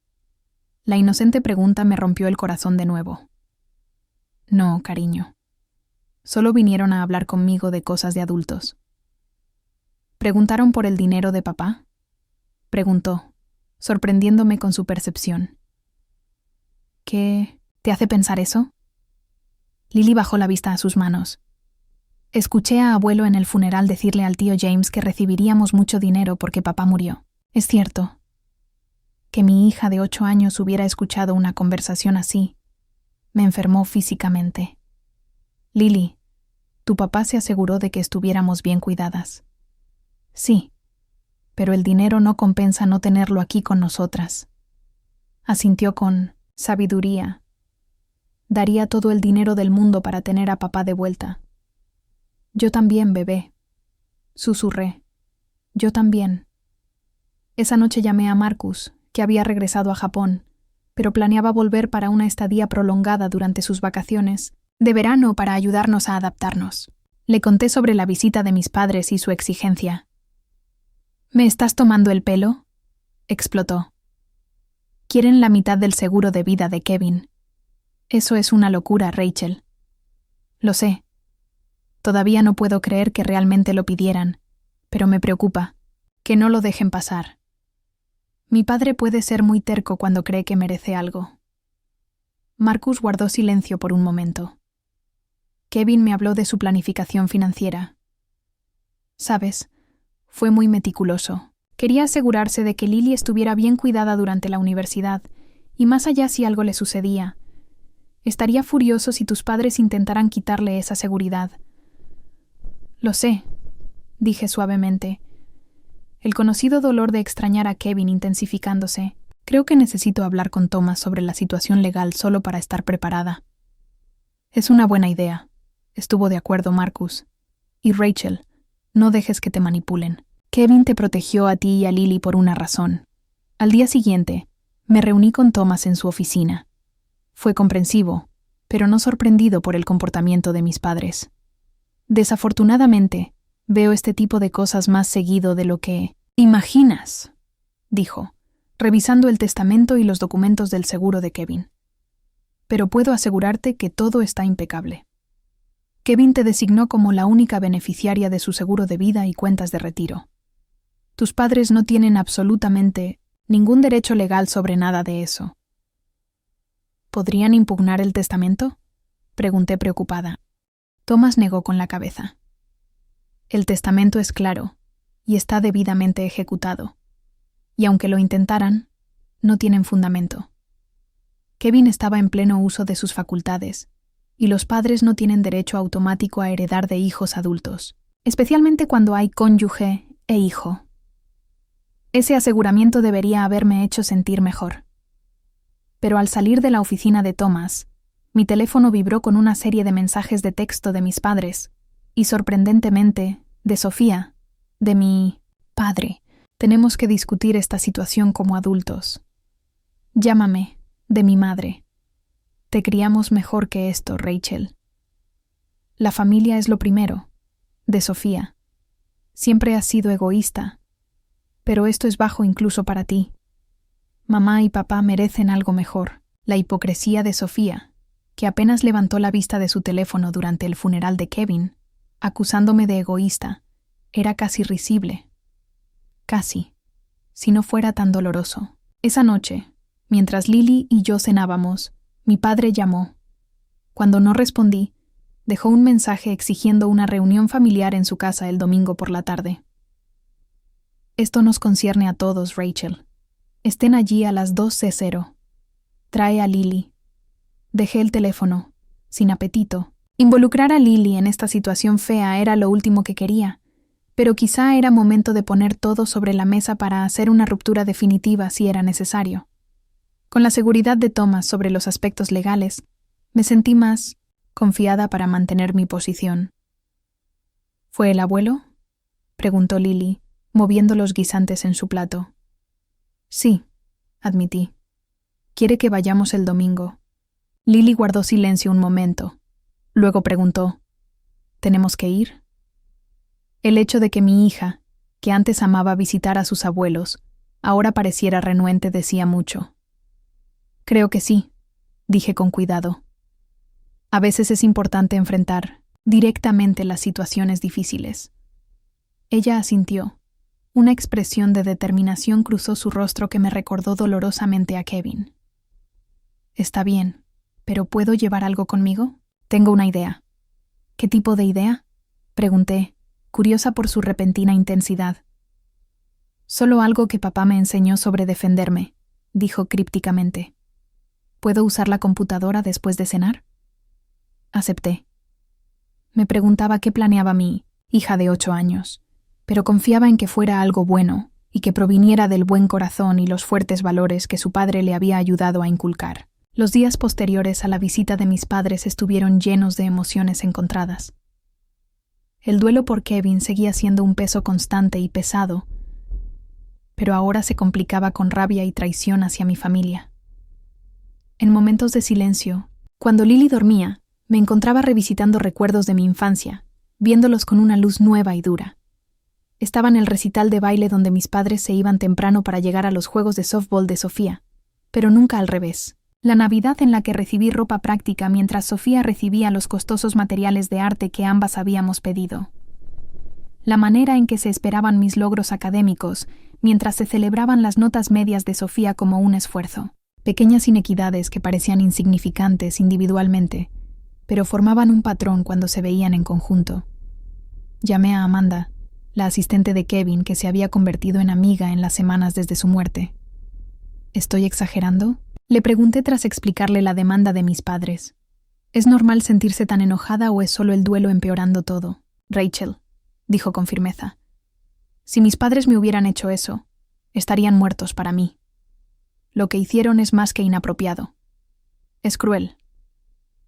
La inocente pregunta me rompió el corazón de nuevo. «No, cariño. Solo vinieron a hablar conmigo de cosas de adultos». «¿Preguntaron por el dinero de papá?» Preguntó, sorprendiéndome con su percepción. «¿Qué te hace pensar eso?» Lily bajó la vista a sus manos. «Escuché a abuelo en el funeral decirle al tío James que recibiríamos mucho dinero porque papá murió. Es cierto. Que mi hija de 8 años hubiera escuchado una conversación así me enfermó físicamente. Lily, tu papá se aseguró de que estuviéramos bien cuidadas». «Sí, pero el dinero no compensa no tenerlo aquí con nosotras». Asintió con sabiduría. «Daría todo el dinero del mundo para tener a papá de vuelta». «Yo también, bebé», susurré. «Yo también». Esa noche llamé a Marcus, que había regresado a Japón, pero planeaba volver para una estadía prolongada durante sus vacaciones de verano para ayudarnos a adaptarnos. Le conté sobre la visita de mis padres y su exigencia. «¿Me estás tomando el pelo?», explotó. «Quieren la mitad del seguro de vida de Kevin. Eso es una locura, Rachel». «Lo sé. Todavía no puedo creer que realmente lo pidieran, pero me preocupa. Que no lo dejen pasar. Mi padre puede ser muy terco cuando cree que merece algo». Marcus guardó silencio por un momento. Kevin me habló de su planificación financiera. «Sabes, fue muy meticuloso. Quería asegurarse de que Lily estuviera bien cuidada durante la universidad, y más allá si algo le sucedía. Estaría furioso si tus padres intentaran quitarle esa seguridad». «Lo sé», dije suavemente. El conocido dolor de extrañar a Kevin intensificándose. Creo que necesito hablar con Thomas sobre la situación legal solo para estar preparada. «Es una buena idea», estuvo de acuerdo Marcus. «Y Rachel, no dejes que te manipulen. Kevin te protegió a ti y a Lily por una razón». Al día siguiente, me reuní con Thomas en su oficina. Fue comprensivo, pero no sorprendido por el comportamiento de mis padres. «Desafortunadamente, veo este tipo de cosas más seguido de lo que imaginas», dijo, revisando el testamento y los documentos del seguro de Kevin. «Pero puedo asegurarte que todo está impecable. Kevin te designó como la única beneficiaria de su seguro de vida y cuentas de retiro. Tus padres no tienen absolutamente ningún derecho legal sobre nada de eso». «¿Podrían impugnar el testamento?», pregunté preocupada. Thomas negó con la cabeza. El testamento es claro y está debidamente ejecutado. Y aunque lo intentaran, no tienen fundamento. Kevin estaba en pleno uso de sus facultades, y los padres no tienen derecho automático a heredar de hijos adultos, especialmente cuando hay cónyuge e hijo. Ese aseguramiento debería haberme hecho sentir mejor. Pero al salir de la oficina de Thomas, mi teléfono vibró con una serie de mensajes de texto de mis padres, y sorprendentemente, de Sofía, de mi padre. Tenemos que discutir esta situación como adultos. Llámame, de mi madre. Te criamos mejor que esto, Rachel. La familia es lo primero, de Sofía. Siempre has sido egoísta, pero esto es bajo incluso para ti. Mamá y papá merecen algo mejor. La hipocresía de Sofía, que apenas levantó la vista de su teléfono durante el funeral de Kevin, acusándome de egoísta, era casi risible. Casi, si no fuera tan doloroso. Esa noche, mientras Lily y yo cenábamos, mi padre llamó. Cuando no respondí, dejó un mensaje exigiendo una reunión familiar en su casa el domingo por la tarde. Esto nos concierne a todos, Rachel. Estén allí a las 2:00. Trae a Lily. Dejé el teléfono, sin apetito. Involucrar a Lily en esta situación fea era lo último que quería, pero quizá era momento de poner todo sobre la mesa para hacer una ruptura definitiva si era necesario. Con la seguridad de Thomas sobre los aspectos legales, me sentí más confiada para mantener mi posición. ¿Fue el abuelo?, preguntó Lily, moviendo los guisantes en su plato. Sí, admití. Quiere que vayamos el domingo. Lily guardó silencio un momento. Luego preguntó, ¿tenemos que ir? El hecho de que mi hija, que antes amaba visitar a sus abuelos, ahora pareciera renuente decía mucho. Creo que sí, dije con cuidado. A veces es importante enfrentar directamente las situaciones difíciles. Ella asintió. Una expresión de determinación cruzó su rostro que me recordó dolorosamente a Kevin. Está bien, pero ¿puedo llevar algo conmigo? Tengo una idea. ¿Qué tipo de idea?, pregunté, curiosa por su repentina intensidad. Solo algo que papá me enseñó sobre defenderme, dijo crípticamente. ¿Puedo usar la computadora después de cenar? Acepté. Me preguntaba qué planeaba mi hija de 8 años, pero confiaba en que fuera algo bueno y que proviniera del buen corazón y los fuertes valores que su padre le había ayudado a inculcar. Los días posteriores a la visita de mis padres estuvieron llenos de emociones encontradas. El duelo por Kevin seguía siendo un peso constante y pesado, pero ahora se complicaba con rabia y traición hacia mi familia. En momentos de silencio, cuando Lily dormía, me encontraba revisitando recuerdos de mi infancia, viéndolos con una luz nueva y dura. Estaba en el recital de baile donde mis padres se iban temprano para llegar a los juegos de softball de Sofía, pero nunca al revés. La Navidad en la que recibí ropa práctica mientras Sofía recibía los costosos materiales de arte que ambas habíamos pedido. La manera en que se esperaban mis logros académicos mientras se celebraban las notas medias de Sofía como un esfuerzo. Pequeñas inequidades que parecían insignificantes individualmente, pero formaban un patrón cuando se veían en conjunto. Llamé a Amanda, la asistente de Kevin que se había convertido en amiga en las semanas desde su muerte. ¿Estoy exagerando?, le pregunté tras explicarle la demanda de mis padres. ¿Es normal sentirse tan enojada o es solo el duelo empeorando todo? Rachel, dijo con firmeza. Si mis padres me hubieran hecho eso, estarían muertos para mí. Lo que hicieron es más que inapropiado. Es cruel.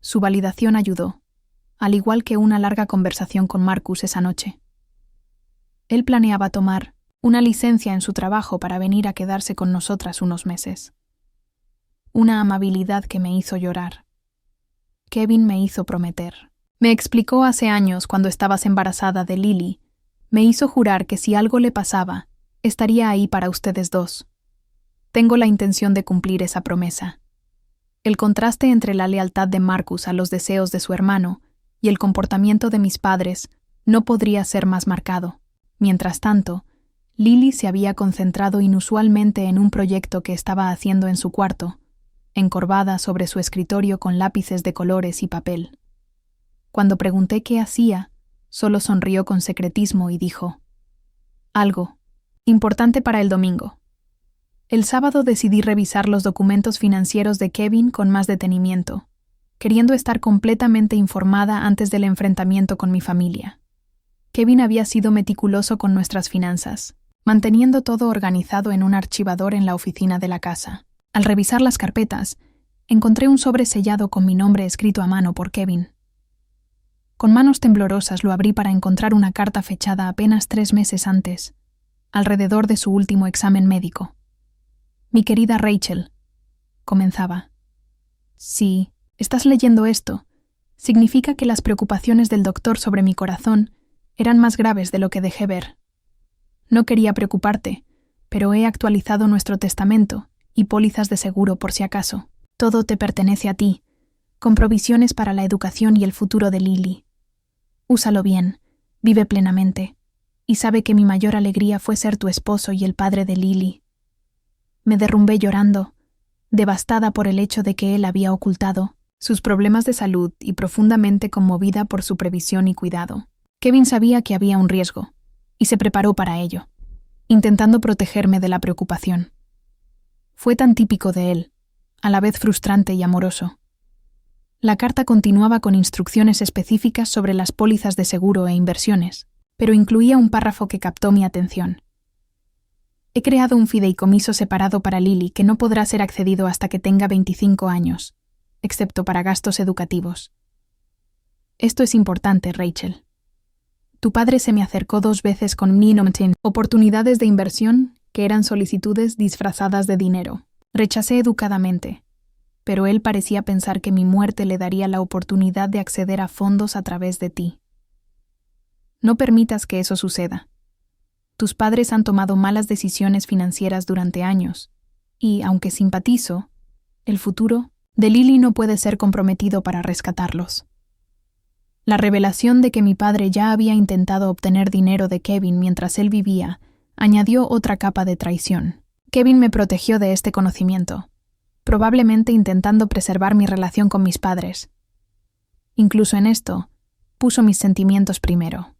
Su validación ayudó, al igual que una larga conversación con Marcus esa noche. Él planeaba tomar una licencia en su trabajo para venir a quedarse con nosotras unos meses. Una amabilidad que me hizo llorar. Kevin me hizo prometer. Me explicó hace años, cuando estabas embarazada de Lily, me hizo jurar que si algo le pasaba, estaría ahí para ustedes dos. Tengo la intención de cumplir esa promesa. El contraste entre la lealtad de Marcus a los deseos de su hermano y el comportamiento de mis padres no podría ser más marcado. Mientras tanto, Lily se había concentrado inusualmente en un proyecto que estaba haciendo en su cuarto, encorvada sobre su escritorio con lápices de colores y papel. Cuando pregunté qué hacía, Solo sonrió con secretismo y dijo: «Algo importante para el domingo». El sábado decidí revisar los documentos financieros de Kevin con más detenimiento, queriendo estar completamente informada antes del enfrentamiento con mi familia. Kevin había sido meticuloso con nuestras finanzas, manteniendo todo organizado en un archivador en la oficina de la casa. Al revisar las carpetas, encontré un sobre sellado con mi nombre escrito a mano por Kevin. Con manos temblorosas lo abrí para encontrar una carta fechada apenas 3 meses antes, alrededor de su último examen médico. «Mi querida Rachel», comenzaba. «Si estás leyendo esto, significa que las preocupaciones del doctor sobre mi corazón eran más graves de lo que dejé ver. No quería preocuparte, pero he actualizado nuestro testamento y pólizas de seguro por si acaso. Todo te pertenece a ti, con provisiones para la educación y el futuro de Lily. Úsalo bien, vive plenamente, y sabe que mi mayor alegría fue ser tu esposo y el padre de Lily». Me derrumbé llorando, devastada por el hecho de que él había ocultado sus problemas de salud y profundamente conmovida por su previsión y cuidado. Kevin sabía que había un riesgo, y se preparó para ello, intentando protegerme de la preocupación. Fue tan típico de él, a la vez frustrante y amoroso. La carta continuaba con instrucciones específicas sobre las pólizas de seguro e inversiones, pero incluía un párrafo que captó mi atención. «He creado un fideicomiso separado para Lily que no podrá ser accedido hasta que tenga 25 años, excepto para gastos educativos. Esto es importante, Rachel. Tu padre se me acercó 2 veces con oportunidades de inversión que eran solicitudes disfrazadas de dinero. Rechacé educadamente, pero él parecía pensar que mi muerte le daría la oportunidad de acceder a fondos a través de ti. No permitas que eso suceda. Tus padres han tomado malas decisiones financieras durante años, y, aunque simpatizo, el futuro de Lily no puede ser comprometido para rescatarlos». La revelación de que mi padre ya había intentado obtener dinero de Kevin mientras él vivía añadió otra capa de traición. Kevin me protegió de este conocimiento, probablemente intentando preservar mi relación con mis padres. Incluso en esto, puso mis sentimientos primero.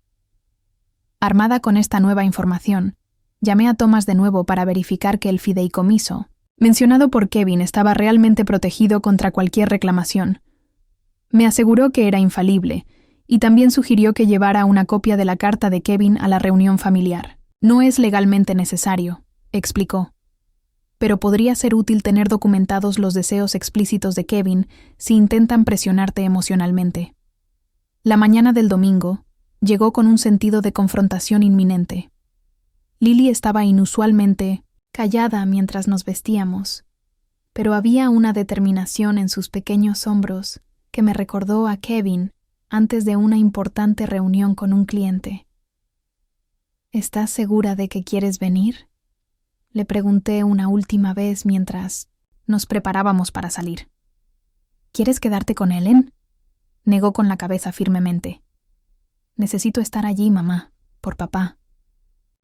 Armada con esta nueva información, llamé a Thomas de nuevo para verificar que el fideicomiso, mencionado por Kevin, estaba realmente protegido contra cualquier reclamación. Me aseguró que era infalible, y también sugirió que llevara una copia de la carta de Kevin a la reunión familiar. «No es legalmente necesario», explicó, «pero podría ser útil tener documentados los deseos explícitos de Kevin si intentan presionarte emocionalmente». La mañana del domingo llegó con un sentido de confrontación inminente. Lily estaba inusualmente callada mientras nos vestíamos, pero había una determinación en sus pequeños hombros que me recordó a Kevin antes de una importante reunión con un cliente. «¿Estás segura de que quieres venir?», le pregunté una última vez mientras nos preparábamos para salir. «¿Quieres quedarte con Ellen?», negó con la cabeza firmemente. «Necesito estar allí, mamá, por papá».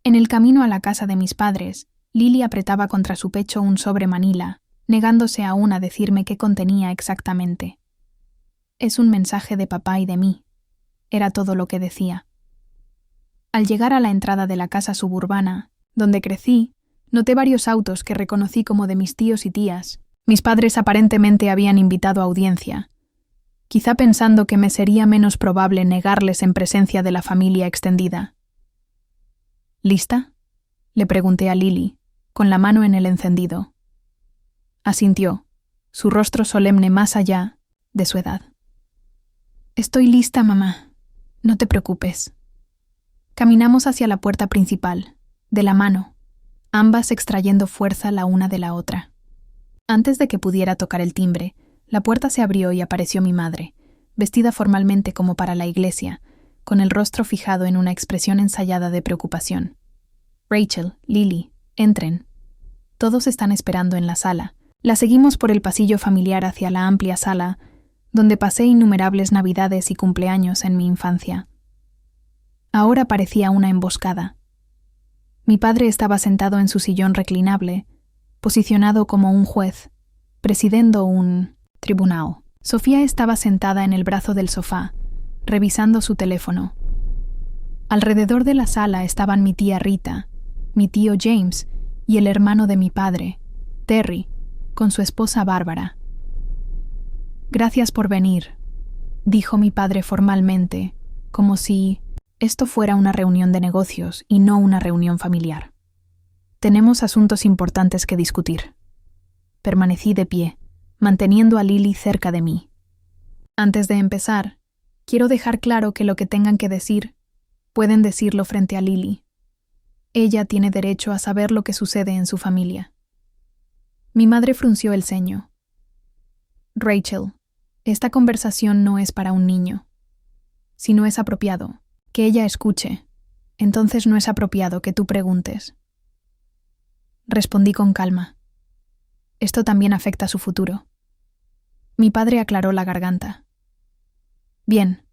En el camino a la casa de mis padres, Lily apretaba contra su pecho un sobre manila, negándose aún a decirme qué contenía exactamente. «Es un mensaje de papá y de mí», era todo lo que decía. Al llegar a la entrada de la casa suburbana, donde crecí, noté varios autos que reconocí como de mis tíos y tías. Mis padres aparentemente habían invitado a audiencia, quizá pensando que me sería menos probable negarles en presencia de la familia extendida. «¿Lista?», le pregunté a Lily, con la mano en el encendido. Asintió, su rostro solemne más allá de su edad. «Estoy lista, mamá. No te preocupes». Caminamos hacia la puerta principal, de la mano, ambas extrayendo fuerza la una de la otra. Antes de que pudiera tocar el timbre, la puerta se abrió y apareció mi madre, vestida formalmente como para la iglesia, con el rostro fijado en una expresión ensayada de preocupación. «Rachel, Lily, entren. Todos están esperando en la sala». La seguimos por el pasillo familiar hacia la amplia sala, donde pasé innumerables navidades y cumpleaños en mi infancia. Ahora parecía una emboscada. Mi padre estaba sentado en su sillón reclinable, posicionado como un juez, presidiendo un tribunal. Sofía estaba sentada en el brazo del sofá, revisando su teléfono, Alrededor de la sala estaban mi tía Rita, mi tío James y el hermano de mi padre, Terry, con su esposa Bárbara. «Gracias por venir», dijo mi padre formalmente, como si esto fuera una reunión de negocios y no una reunión familiar. «Tenemos asuntos importantes que discutir». Permanecí de pie, manteniendo a Lily cerca de mí. «Antes de empezar, quiero dejar claro que lo que tengan que decir, pueden decirlo frente a Lily. Ella tiene derecho a saber lo que sucede en su familia». Mi madre frunció el ceño. «Rachel, esta conversación no es para un niño. Si no es apropiado que ella escuche, entonces no es apropiado que tú preguntes». Respondí con calma. Esto también afecta a su futuro. Mi padre aclaró la garganta. «Bien,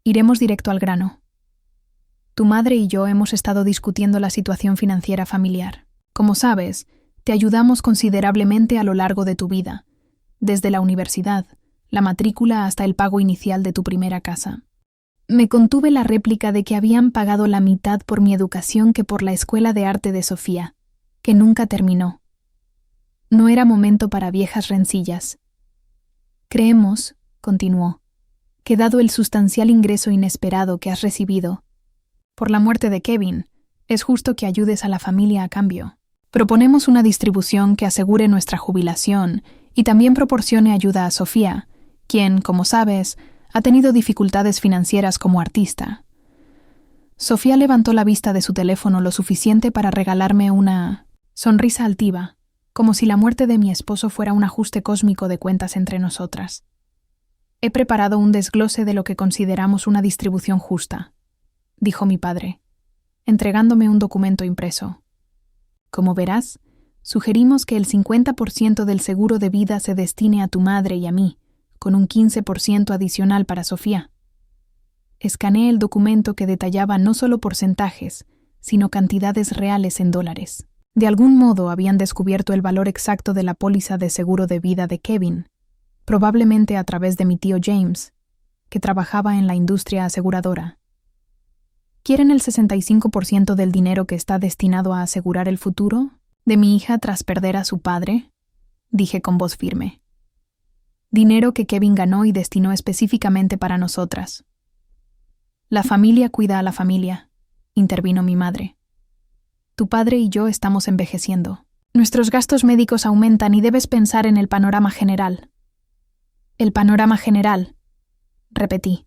iremos directo al grano. Tu madre y yo hemos estado discutiendo la situación financiera familiar. Como sabes, te ayudamos considerablemente a lo largo de tu vida, desde la universidad, la matrícula hasta el pago inicial de tu primera casa. Me contuve la réplica de que habían pagado la mitad por mi educación que por la escuela de arte de Sofía, que nunca terminó. No era momento para viejas rencillas. Creemos, continuó, que dado el sustancial ingreso inesperado que has recibido, por la muerte de Kevin, es justo que ayudes a la familia a cambio. Proponemos una distribución que asegure nuestra jubilación y también proporcione ayuda a Sofía, quien, como sabes, ha tenido dificultades financieras como artista. Sofía levantó la vista de su teléfono lo suficiente para regalarme una sonrisa altiva, como si la muerte de mi esposo fuera un ajuste cósmico de cuentas entre nosotras. He preparado un desglose de lo que consideramos una distribución justa, dijo mi padre, entregándome un documento impreso. Como verás, sugerimos que el 50% del seguro de vida se destine a tu madre y a mí, con un 15% adicional para Sofía. Escaneé el documento que detallaba no solo porcentajes, sino cantidades reales en dólares. De algún modo habían descubierto el valor exacto de la póliza de seguro de vida de Kevin, probablemente a través de mi tío James, que trabajaba en la industria aseguradora. ¿Quieren el 65% del dinero que está destinado a asegurar el futuro de mi hija tras perder a su padre?, dije con voz firme. Dinero que Kevin ganó y destinó específicamente para nosotras. La familia cuida a la familia, intervino mi madre. Tu padre y yo estamos envejeciendo. Nuestros gastos médicos aumentan y debes pensar en el panorama general. El panorama general, repetí.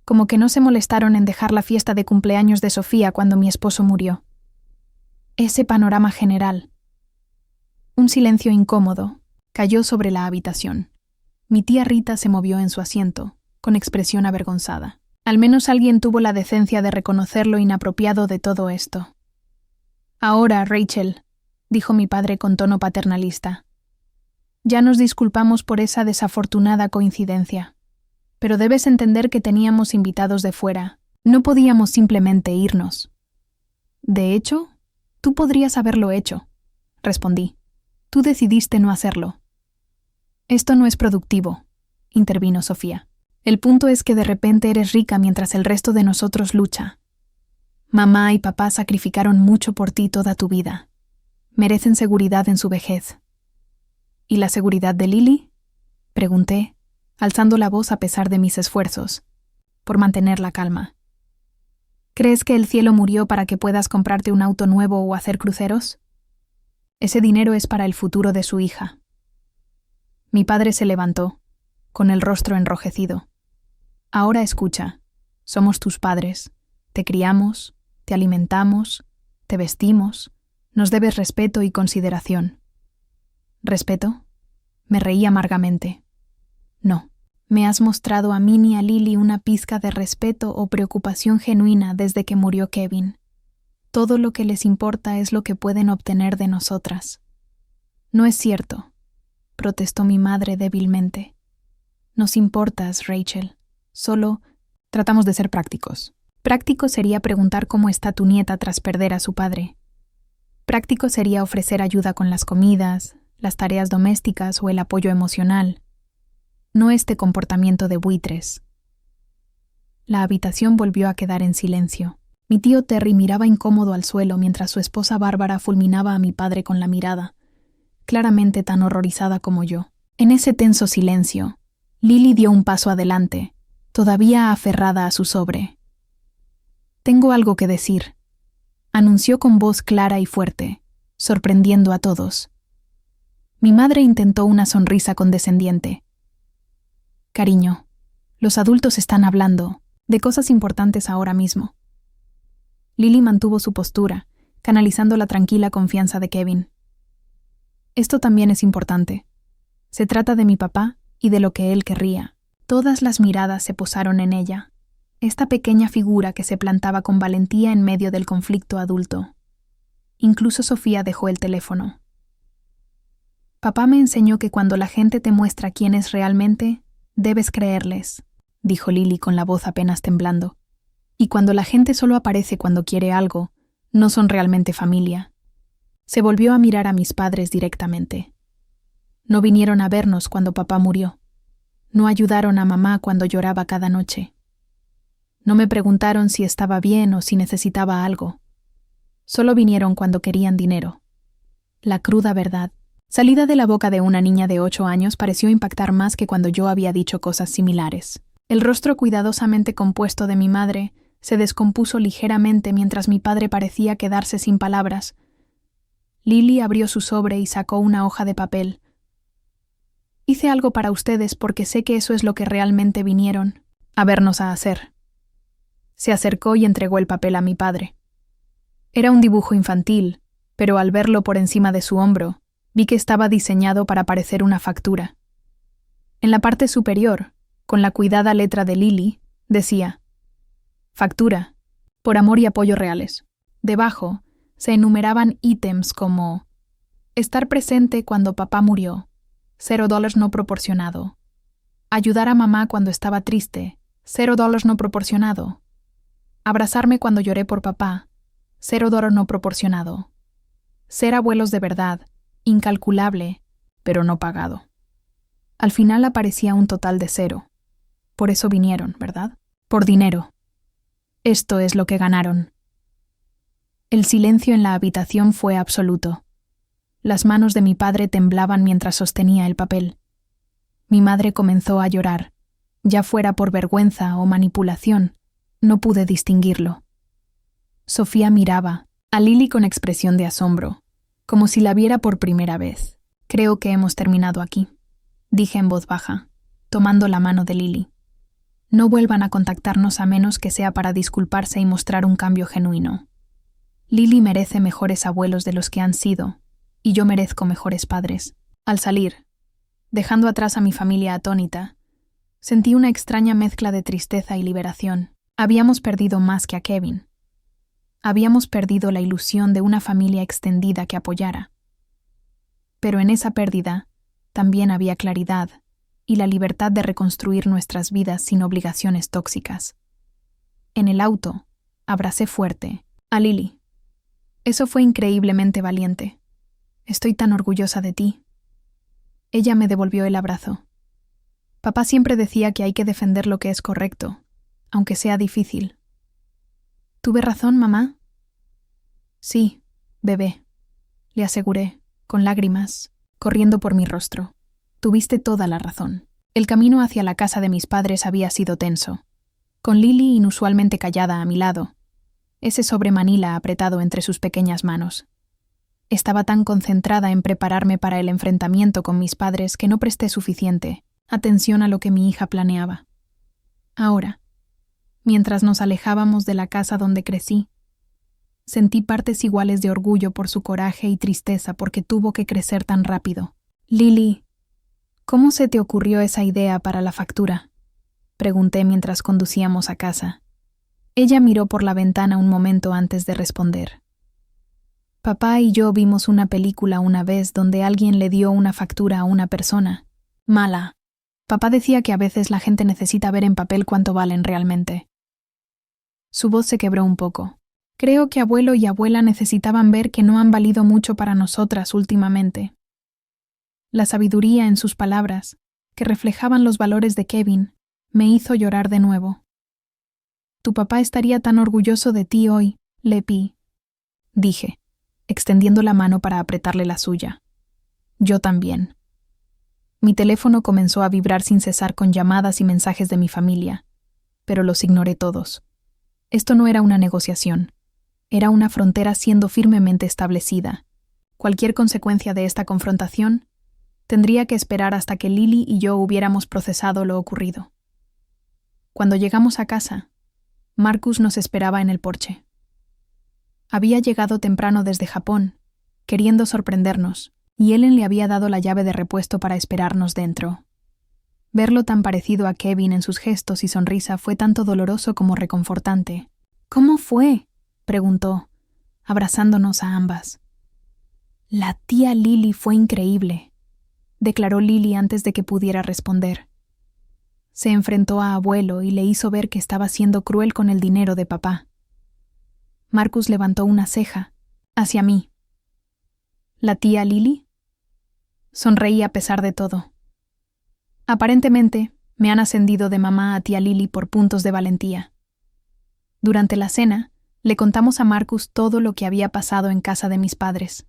Como que no se molestaron en dejar la fiesta de cumpleaños de Sofía cuando mi esposo murió. Ese panorama general. Un silencio incómodo cayó sobre la habitación. Mi tía Rita se movió en su asiento, con expresión avergonzada. Al menos alguien tuvo la decencia de reconocer lo inapropiado de todo esto. Ahora, Rachel, dijo mi padre con tono paternalista. Ya nos disculpamos por esa desafortunada coincidencia. Pero debes entender que teníamos invitados de fuera. No podíamos simplemente irnos. De hecho, tú podrías haberlo hecho, respondí. Tú decidiste no hacerlo. Esto no es productivo, intervino Sofía. El punto es que de repente eres rica mientras el resto de nosotros lucha. Mamá y papá sacrificaron mucho por ti toda tu vida. Merecen seguridad en su vejez. ¿Y la seguridad de Lily?, pregunté, alzando la voz a pesar de mis esfuerzos, por mantener la calma. ¿Crees que el cielo murió para que puedas comprarte un auto nuevo o hacer cruceros? Ese dinero es para el futuro de su hija. Mi padre se levantó, con el rostro enrojecido. Ahora escucha, somos tus padres, te criamos, te alimentamos, te vestimos, nos debes respeto y consideración. ¿Respeto? Me reí amargamente. No, me has mostrado a mí ni a Lily una pizca de respeto o preocupación genuina desde que murió Kevin. Todo lo que les importa es lo que pueden obtener de nosotras. No es cierto, protestó mi madre débilmente. Nos importas, Rachel. Solo tratamos de ser prácticos. Práctico sería preguntar cómo está tu nieta tras perder a su padre. Práctico sería ofrecer ayuda con las comidas, las tareas domésticas o el apoyo emocional. No este comportamiento de buitres. La habitación volvió a quedar en silencio. Mi tío Terry miraba incómodo al suelo mientras su esposa Bárbara fulminaba a mi padre con la mirada, claramente tan horrorizada como yo. En ese tenso silencio, Lily dio un paso adelante, todavía aferrada a su sobre. «Tengo algo que decir», anunció con voz clara y fuerte, sorprendiendo a todos. Mi madre intentó una sonrisa condescendiente. «Cariño, los adultos están hablando de cosas importantes ahora mismo». Lily mantuvo su postura, canalizando la tranquila confianza de Kevin. «Esto también es importante. Se trata de mi papá y de lo que él querría». Todas las miradas se posaron en ella, esta pequeña figura que se plantaba con valentía en medio del conflicto adulto. Incluso Sofía dejó el teléfono. «Papá me enseñó que cuando la gente te muestra quién es realmente, debes creerles», dijo Lily con la voz apenas temblando. «Y cuando la gente solo aparece cuando quiere algo, no son realmente familia». Se volvió a mirar a mis padres directamente. «No vinieron a vernos cuando papá murió. No ayudaron a mamá cuando lloraba cada noche. No me preguntaron si estaba bien o si necesitaba algo. Solo vinieron cuando querían dinero». La cruda verdad, salida de la boca de una niña de 8 años, pareció impactar más que cuando yo había dicho cosas similares. El rostro cuidadosamente compuesto de mi madre se descompuso ligeramente mientras mi padre parecía quedarse sin palabras. Lily abrió su sobre y sacó una hoja de papel. «Hice algo para ustedes porque sé que eso es lo que realmente vinieron a vernos a hacer». Se acercó y entregó el papel a mi padre. Era un dibujo infantil, pero al verlo por encima de su hombro, vi que estaba diseñado para parecer una factura. En la parte superior, con la cuidada letra de Lily, decía: «Factura, por amor y apoyo reales». Debajo, se enumeraban ítems como: estar presente cuando papá murió, $0 no proporcionado. Ayudar a mamá cuando estaba triste, $0 no proporcionado. Abrazarme cuando lloré por papá, $0 no proporcionado. Ser abuelos de verdad, incalculable, pero no pagado. Al final aparecía un total de 0. Por eso vinieron, ¿verdad? Por dinero. Esto es lo que ganaron. El silencio en la habitación fue absoluto. Las manos de mi padre temblaban mientras sostenía el papel. Mi madre comenzó a llorar, ya fuera por vergüenza o manipulación, no pude distinguirlo. Sofía miraba a Lily con expresión de asombro, como si la viera por primera vez. «Creo que hemos terminado aquí», dije en voz baja, tomando la mano de Lily. «No vuelvan a contactarnos a menos que sea para disculparse y mostrar un cambio genuino. Lily merece mejores abuelos de los que han sido, y yo merezco mejores padres». Al salir, dejando atrás a mi familia atónita, sentí una extraña mezcla de tristeza y liberación. Habíamos perdido más que a Kevin. Habíamos perdido la ilusión de una familia extendida que apoyara. Pero en esa pérdida también había claridad y la libertad de reconstruir nuestras vidas sin obligaciones tóxicas. En el auto, abracé fuerte a Lily. «Eso fue increíblemente valiente. Estoy tan orgullosa de ti». Ella me devolvió el abrazo. «Papá siempre decía que hay que defender lo que es correcto, aunque sea difícil». «¿Tuve razón, mamá?» «Sí, bebé», le aseguré, con lágrimas corriendo por mi rostro. «Tuviste toda la razón». El camino hacia la casa de mis padres había sido tenso, con Lily inusualmente callada a mi lado, ese sobre Manila apretado entre sus pequeñas manos. Estaba tan concentrada en prepararme para el enfrentamiento con mis padres que no presté suficiente atención a lo que mi hija planeaba. Ahora, mientras nos alejábamos de la casa donde crecí, sentí partes iguales de orgullo por su coraje y tristeza porque tuvo que crecer tan rápido. «Lily, ¿cómo se te ocurrió esa idea para la factura?», pregunté mientras conducíamos a casa. Ella miró por la ventana un momento antes de responder. «Papá y yo vimos una película una vez donde alguien le dio una factura a una persona. Mala. Papá decía que a veces la gente necesita ver en papel cuánto valen realmente». Su voz se quebró un poco. «Creo que abuelo y abuela necesitaban ver que no han valido mucho para nosotras últimamente». La sabiduría en sus palabras, que reflejaban los valores de Kevin, me hizo llorar de nuevo. Tu papá estaría tan orgulloso de ti hoy, Lepi, dije, extendiendo la mano para apretarle la suya. Yo también. Mi teléfono comenzó a vibrar sin cesar con llamadas y mensajes de mi familia, pero los ignoré todos. Esto no era una negociación, era una frontera siendo firmemente establecida. Cualquier consecuencia de esta confrontación tendría que esperar hasta que Lily y yo hubiéramos procesado lo ocurrido. Cuando llegamos a casa, Marcus nos esperaba en el porche. Había llegado temprano desde Japón, queriendo sorprendernos, y Ellen le había dado la llave de repuesto para esperarnos dentro. Verlo tan parecido a Kevin en sus gestos y sonrisa fue tanto doloroso como reconfortante. «¿Cómo fue?», preguntó, abrazándonos a ambas. «La tía Lily fue increíble», declaró Lily antes de que pudiera responder. Se enfrentó a abuelo y le hizo ver que estaba siendo cruel con el dinero de papá. Marcus levantó una ceja, hacia mí. ¿La tía Lily? Sonreí a pesar de todo. Aparentemente, me han ascendido de mamá a tía Lily por puntos de valentía. Durante la cena, le contamos a Marcus todo lo que había pasado en casa de mis padres.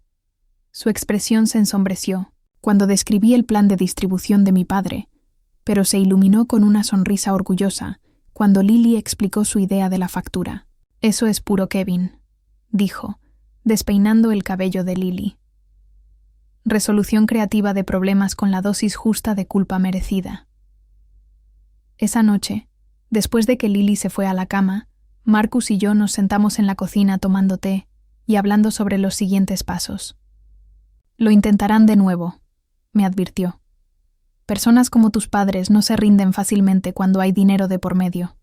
Su expresión se ensombreció cuando describí el plan de distribución de mi padre, pero se iluminó con una sonrisa orgullosa cuando Lily explicó su idea de la factura. «Eso es puro Kevin», dijo, despeinando el cabello de Lily. Resolución creativa de problemas con la dosis justa de culpa merecida. Esa noche, después de que Lily se fue a la cama, Marcus y yo nos sentamos en la cocina tomando té y hablando sobre los siguientes pasos. «Lo intentarán de nuevo», me advirtió. «Personas como tus padres no se rinden fácilmente cuando hay dinero de por medio».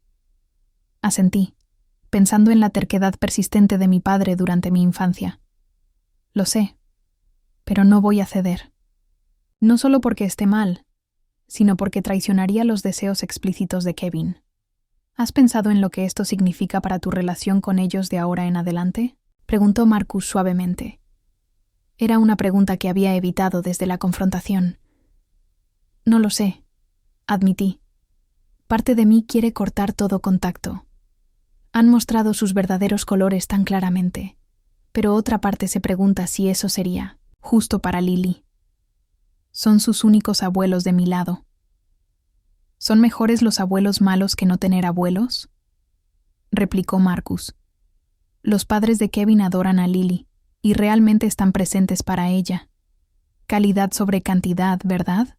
Asentí, pensando en la terquedad persistente de mi padre durante mi infancia. Lo sé, pero no voy a ceder. No solo porque esté mal, sino porque traicionaría los deseos explícitos de Kevin. ¿Has pensado en lo que esto significa para tu relación con ellos de ahora en adelante?, preguntó Marcus suavemente. Era una pregunta que había evitado desde la confrontación. No lo sé, admití. Parte de mí quiere cortar todo contacto. Han mostrado sus verdaderos colores tan claramente, pero otra parte se pregunta si eso sería justo para Lily. Son sus únicos abuelos de mi lado. ¿Son mejores los abuelos malos que no tener abuelos?, replicó Marcus. Los padres de Kevin adoran a Lily y realmente están presentes para ella. Calidad sobre cantidad, ¿verdad?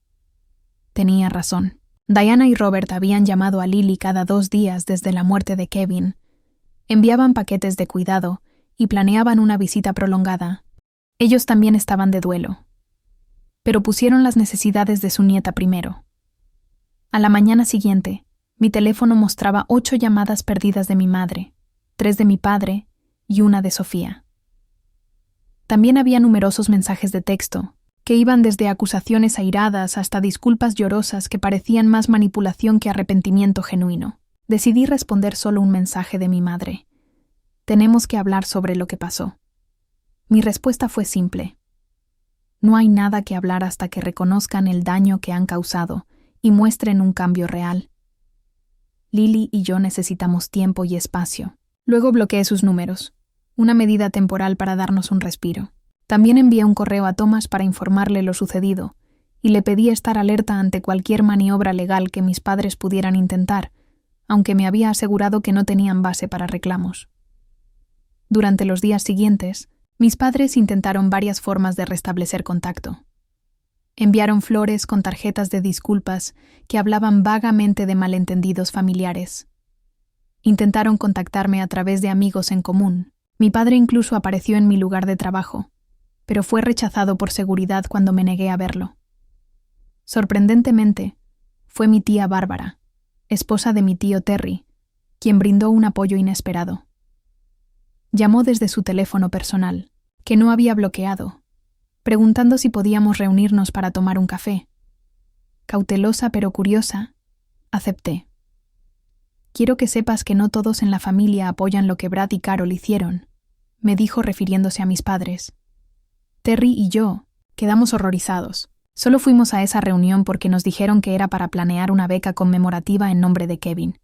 Tenía razón. Diana y Robert habían llamado a Lily cada 2 días desde la muerte de Kevin. Enviaban paquetes de cuidado y planeaban una visita prolongada. Ellos también estaban de duelo, pero pusieron las necesidades de su nieta primero. A la mañana siguiente, mi teléfono mostraba 8 llamadas perdidas de mi madre, 3 de mi padre y 1 de Sofía. También había numerosos mensajes de texto, que iban desde acusaciones airadas hasta disculpas llorosas que parecían más manipulación que arrepentimiento genuino. Decidí responder solo un mensaje de mi madre. «Tenemos que hablar sobre lo que pasó». Mi respuesta fue simple. No hay nada que hablar hasta que reconozcan el daño que han causado y muestren un cambio real. Lily y yo necesitamos tiempo y espacio. Luego bloqueé sus números, una medida temporal para darnos un respiro. También envié un correo a Thomas para informarle lo sucedido y le pedí estar alerta ante cualquier maniobra legal que mis padres pudieran intentar, aunque me había asegurado que no tenían base para reclamos. Durante los días siguientes, mis padres intentaron varias formas de restablecer contacto. Enviaron flores con tarjetas de disculpas que hablaban vagamente de malentendidos familiares. Intentaron contactarme a través de amigos en común. Mi padre incluso apareció en mi lugar de trabajo, pero fue rechazado por seguridad cuando me negué a verlo. Sorprendentemente, fue mi tía Bárbara, esposa de mi tío Terry, quien brindó un apoyo inesperado. Llamó desde su teléfono personal, que no había bloqueado, preguntando si podíamos reunirnos para tomar un café. Cautelosa pero curiosa, acepté. «Quiero que sepas que no todos en la familia apoyan lo que Brad y Carol hicieron», me dijo refiriéndose a mis padres. Terry y yo quedamos horrorizados. Solo fuimos a esa reunión porque nos dijeron que era para planear una beca conmemorativa en nombre de Kevin.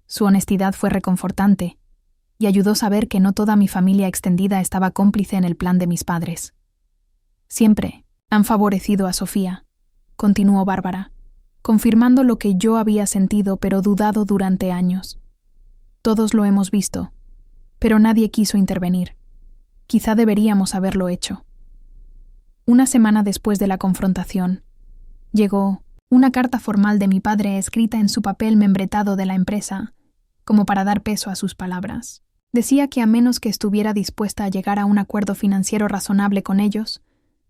Su honestidad fue reconfortante y ayudó a saber que no toda mi familia extendida estaba cómplice en el plan de mis padres. Siempre han favorecido a Sofía, continuó Bárbara, confirmando lo que yo había sentido pero dudado durante años. Todos lo hemos visto, pero nadie quiso intervenir. Quizá deberíamos haberlo hecho. Una semana después de la confrontación, llegó una carta formal de mi padre escrita en su papel membretado de la empresa, como para dar peso a sus palabras. Decía que a menos que estuviera dispuesta a llegar a un acuerdo financiero razonable con ellos,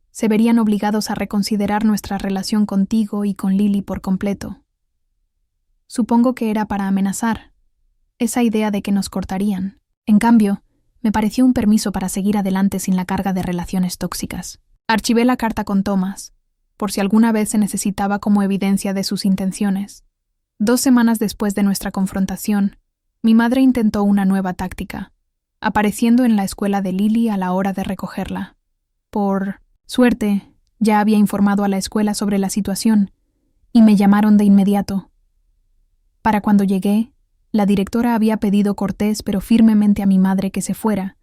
se verían obligados a reconsiderar nuestra relación contigo y con Lily por completo. Supongo que era para amenazar, esa idea de que nos cortarían. En cambio, me pareció un permiso para seguir adelante sin la carga de relaciones tóxicas. Archivé la carta con Thomas, por si alguna vez se necesitaba como evidencia de sus intenciones. 2 semanas después de nuestra confrontación, mi madre intentó una nueva táctica, apareciendo en la escuela de Lily a la hora de recogerla. Por suerte, ya había informado a la escuela sobre la situación y me llamaron de inmediato. Para cuando llegué, la directora había pedido cortés pero firmemente a mi madre que se fuera,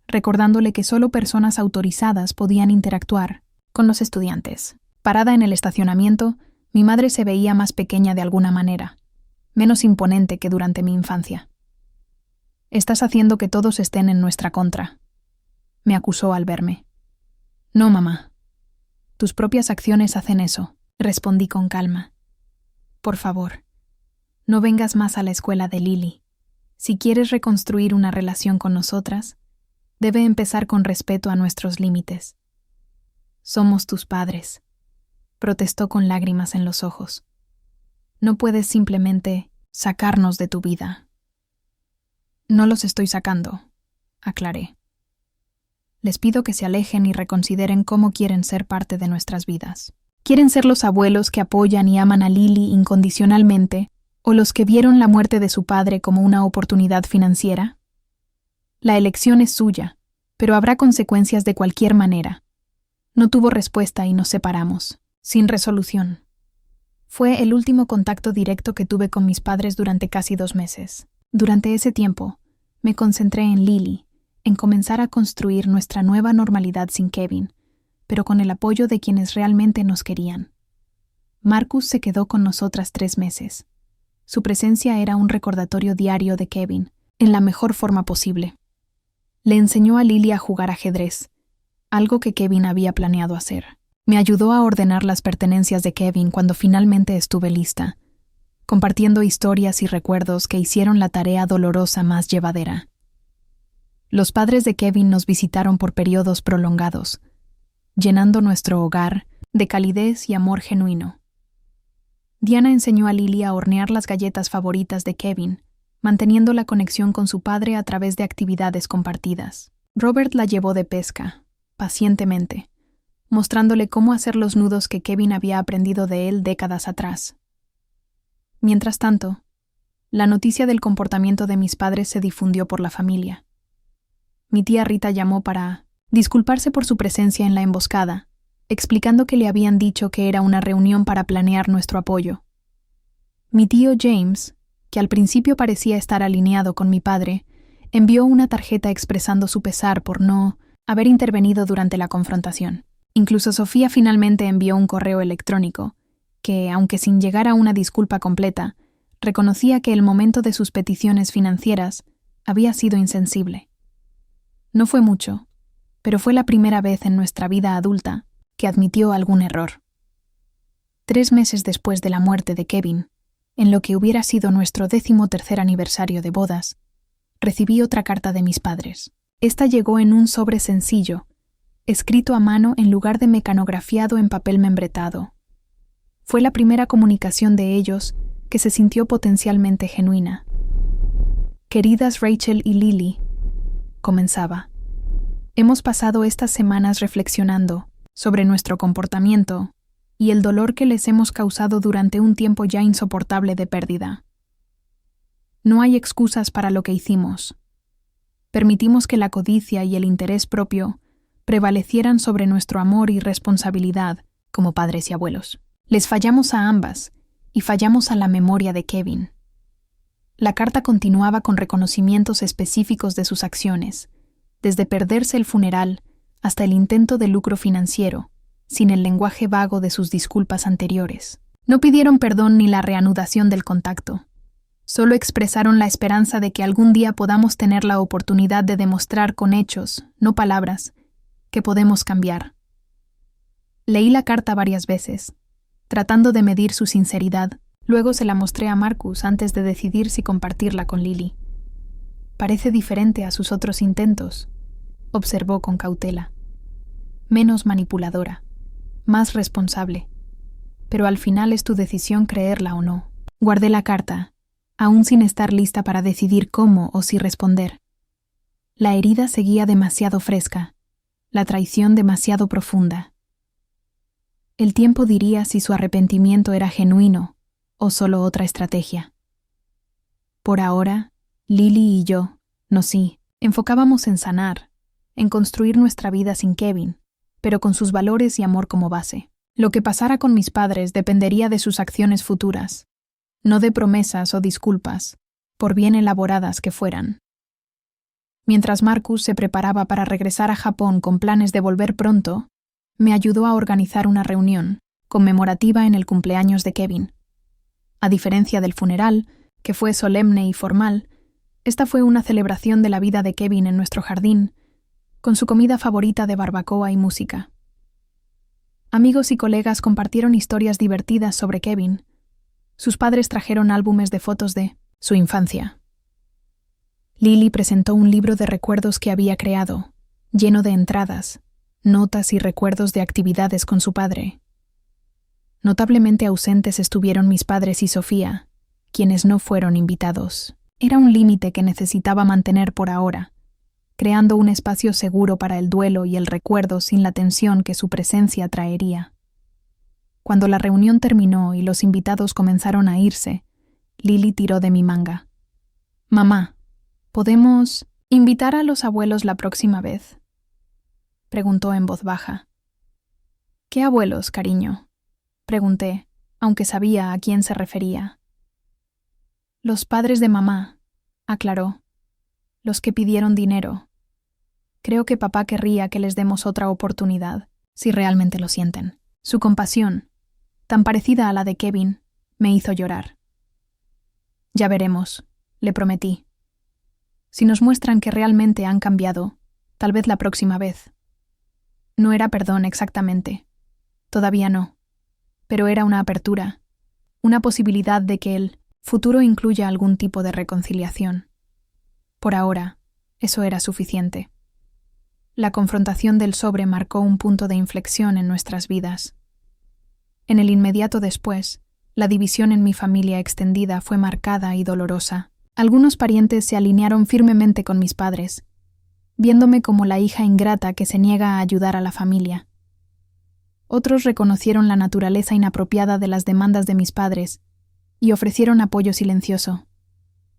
recordándole que solo personas autorizadas podían interactuar con los estudiantes. Parada en el estacionamiento, mi madre se veía más pequeña de alguna manera, menos imponente que durante mi infancia. «Estás haciendo que todos estén en nuestra contra», me acusó al verme. «No, mamá. Tus propias acciones hacen eso», respondí con calma. «Por favor, no vengas más a la escuela de Lily. Si quieres reconstruir una relación con nosotras, debe empezar con respeto a nuestros límites. Somos tus padres», protestó con lágrimas en los ojos. «No puedes simplemente sacarnos de tu vida». «No los estoy sacando», aclaré. «Les pido que se alejen y reconsideren cómo quieren ser parte de nuestras vidas. ¿Quieren ser los abuelos que apoyan y aman a Lily incondicionalmente o los que vieron la muerte de su padre como una oportunidad financiera? La elección es suya, pero habrá consecuencias de cualquier manera». No tuvo respuesta y nos separamos, sin resolución. Fue el último contacto directo que tuve con mis padres durante casi 2 meses. Durante ese tiempo, me concentré en Lily, en comenzar a construir nuestra nueva normalidad sin Kevin, pero con el apoyo de quienes realmente nos querían. Marcus se quedó con nosotras 3 meses. Su presencia era un recordatorio diario de Kevin, en la mejor forma posible. Le enseñó a Lily a jugar ajedrez, algo que Kevin había planeado hacer. Me ayudó a ordenar las pertenencias de Kevin cuando finalmente estuve lista, compartiendo historias y recuerdos que hicieron la tarea dolorosa más llevadera. Los padres de Kevin nos visitaron por periodos prolongados, llenando nuestro hogar de calidez y amor genuino. Diana enseñó a Lily a hornear las galletas favoritas de Kevin, manteniendo la conexión con su padre a través de actividades compartidas. Robert la llevó de pesca, pacientemente, mostrándole cómo hacer los nudos que Kevin había aprendido de él décadas atrás. Mientras tanto, la noticia del comportamiento de mis padres se difundió por la familia. Mi tía Rita llamó para disculparse por su presencia en la emboscada, explicando que le habían dicho que era una reunión para planear nuestro apoyo. Mi tío James, que al principio parecía estar alineado con mi padre, envió una tarjeta expresando su pesar por no haber intervenido durante la confrontación. Incluso Sofía finalmente envió un correo electrónico que, aunque sin llegar a una disculpa completa, reconocía que el momento de sus peticiones financieras había sido insensible. No fue mucho, pero fue la primera vez en nuestra vida adulta que admitió algún error. 3 meses después de la muerte de Kevin, en lo que hubiera sido nuestro 13º aniversario de bodas, recibí otra carta de mis padres. Esta llegó en un sobre sencillo, escrito a mano en lugar de mecanografiado en papel membretado. Fue la primera comunicación de ellos que se sintió potencialmente genuina. «Queridas Rachel y Lily», comenzaba, «hemos pasado estas semanas reflexionando sobre nuestro comportamiento y el dolor que les hemos causado durante un tiempo ya insoportable de pérdida. No hay excusas para lo que hicimos. Permitimos que la codicia y el interés propio prevalecieran sobre nuestro amor y responsabilidad como padres y abuelos. Les fallamos a ambas y fallamos a la memoria de Kevin. La carta continuaba con reconocimientos específicos de sus acciones, desde perderse el funeral hasta el intento de lucro financiero, sin el lenguaje vago de sus disculpas anteriores. No pidieron perdón ni la reanudación del contacto. Solo expresaron la esperanza de que algún día podamos tener la oportunidad de demostrar con hechos, no palabras, que podemos cambiar. Leí la carta varias veces, tratando de medir su sinceridad. Luego se la mostré a Marcus antes de decidir si compartirla con Lily. Parece diferente a sus otros intentos, observó con cautela. Menos manipuladora, más responsable. Pero al final es tu decisión creerla o no. Guardé la carta, aún sin estar lista para decidir cómo o si responder. La herida seguía demasiado fresca, la traición demasiado profunda. El tiempo diría si su arrepentimiento era genuino o solo otra estrategia. Por ahora, Lily y yo, enfocábamos en sanar, en construir nuestra vida sin Kevin, pero con sus valores y amor como base. Lo que pasara con mis padres dependería de sus acciones futuras, no de promesas o disculpas, por bien elaboradas que fueran. Mientras Marcus se preparaba para regresar a Japón con planes de volver pronto, me ayudó a organizar una reunión conmemorativa en el cumpleaños de Kevin. A diferencia del funeral, que fue solemne y formal, esta fue una celebración de la vida de Kevin en nuestro jardín, con su comida favorita de barbacoa y música. Amigos y colegas compartieron historias divertidas sobre Kevin. Sus padres trajeron álbumes de fotos de su infancia. Lily presentó un libro de recuerdos que había creado, lleno de entradas, notas y recuerdos de actividades con su padre. Notablemente ausentes estuvieron mis padres y Sofía, quienes no fueron invitados. Era un límite que necesitaba mantener por ahora, creando un espacio seguro para el duelo y el recuerdo sin la tensión que su presencia traería. Cuando la reunión terminó y los invitados comenzaron a irse, Lily tiró de mi manga. «Mamá, ¿podemos invitar a los abuelos la próxima vez?», preguntó en voz baja. «¿Qué abuelos, cariño?», pregunté, aunque sabía a quién se refería. «Los padres de mamá», aclaró, «los que pidieron dinero. Creo que papá querría que les demos otra oportunidad, si realmente lo sienten». Su compasión, tan parecida a la de Kevin, me hizo llorar. «Ya veremos», le prometí. «Si nos muestran que realmente han cambiado, tal vez la próxima vez». No era perdón exactamente. Todavía no. Pero era una apertura, una posibilidad de que el futuro incluya algún tipo de reconciliación. Por ahora, eso era suficiente. La confrontación del sobre marcó un punto de inflexión en nuestras vidas. En el inmediato después, la división en mi familia extendida fue marcada y dolorosa. Algunos parientes se alinearon firmemente con mis padres, viéndome como la hija ingrata que se niega a ayudar a la familia. Otros reconocieron la naturaleza inapropiada de las demandas de mis padres y ofrecieron apoyo silencioso.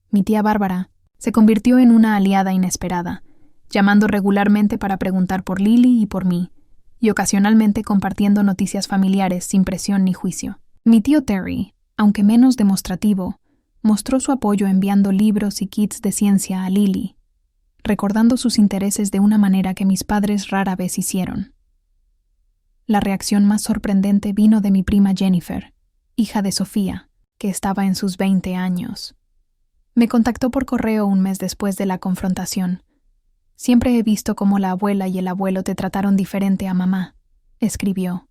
Mi tía Bárbara se convirtió en una aliada inesperada, llamando regularmente para preguntar por Lily y por mí, y ocasionalmente compartiendo noticias familiares sin presión ni juicio. Mi tío Terry, aunque menos demostrativo, mostró su apoyo enviando libros y kits de ciencia a Lily, recordando sus intereses de una manera que mis padres rara vez hicieron. La reacción más sorprendente vino de mi prima Jennifer, hija de Sofía, que estaba en sus 20 años. Me contactó por correo un mes después de la confrontación. «Siempre he visto cómo la abuela y el abuelo te trataron diferente a mamá», escribió.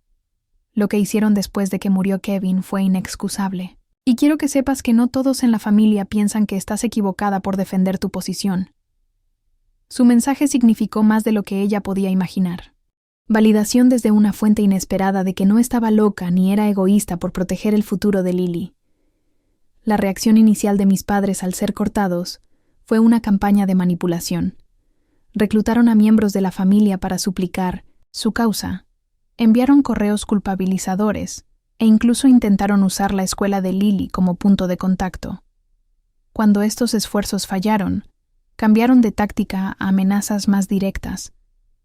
«Lo que hicieron después de que murió Kevin fue inexcusable. Y quiero que sepas que no todos en la familia piensan que estás equivocada por defender tu posición». Su mensaje significó más de lo que ella podía imaginar. Validación desde una fuente inesperada de que no estaba loca ni era egoísta por proteger el futuro de Lily. La reacción inicial de mis padres al ser cortados fue una campaña de manipulación. Reclutaron a miembros de la familia para suplicar su causa, enviaron correos culpabilizadores e incluso intentaron usar la escuela de Lily como punto de contacto. Cuando estos esfuerzos fallaron, cambiaron de táctica a amenazas más directas,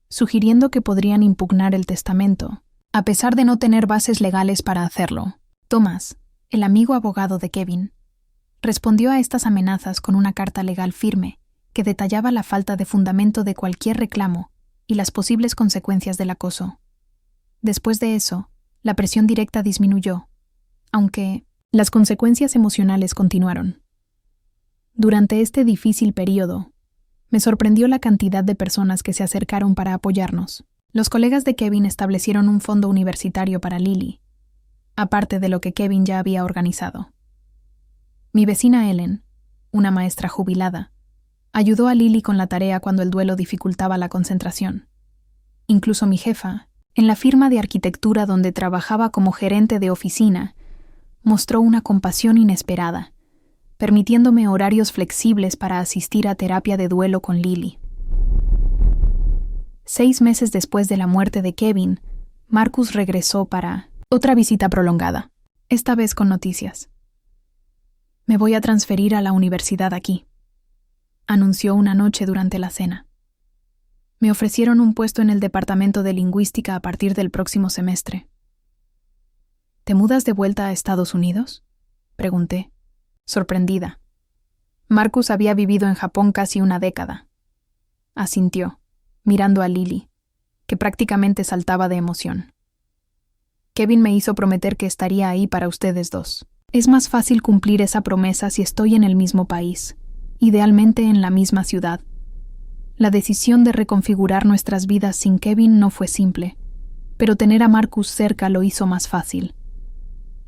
sugiriendo que podrían impugnar el testamento, a pesar de no tener bases legales para hacerlo. Thomas, el amigo abogado de Kevin, Respondió a estas amenazas con una carta legal firme que detallaba la falta de fundamento de cualquier reclamo y las posibles consecuencias del acoso. Después de eso, la presión directa disminuyó, aunque las consecuencias emocionales continuaron. Durante este difícil período, me sorprendió la cantidad de personas que se acercaron para apoyarnos. Los colegas de Kevin establecieron un fondo universitario para Lily, aparte de lo que Kevin ya había organizado. Mi vecina Ellen, una maestra jubilada, ayudó a Lily con la tarea cuando el duelo dificultaba la concentración. Incluso mi jefa, en la firma de arquitectura donde trabajaba como gerente de oficina, mostró una compasión inesperada, permitiéndome horarios flexibles para asistir a terapia de duelo con Lily. 6 meses después de la muerte de Kevin, Marcus regresó para otra visita prolongada, esta vez con noticias. Me voy a transferir a la universidad aquí, anunció una noche durante la cena. Me ofrecieron un puesto en el departamento de lingüística a partir del próximo semestre. ¿Te mudas de vuelta a Estados Unidos?, pregunté, sorprendida. Marcus había vivido en Japón casi una década. Asintió, mirando a Lily, que prácticamente saltaba de emoción. Kevin me hizo prometer que estaría ahí para ustedes dos. Es más fácil cumplir esa promesa si estoy en el mismo país, idealmente en la misma ciudad. La decisión de reconfigurar nuestras vidas sin Kevin no fue simple, pero tener a Marcus cerca lo hizo más fácil.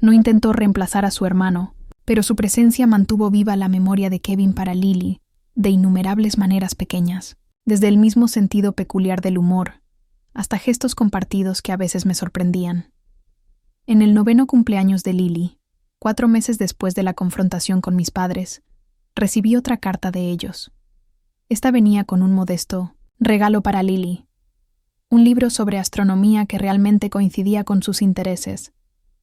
No intentó reemplazar a su hermano, pero su presencia mantuvo viva la memoria de Kevin para Lily, de innumerables maneras pequeñas, desde el mismo sentido peculiar del humor, hasta gestos compartidos que a veces me sorprendían. En el 9º cumpleaños de Lily, 4 meses después de la confrontación con mis padres, recibí otra carta de ellos. Esta venía con un modesto regalo para Lily, un libro sobre astronomía que realmente coincidía con sus intereses,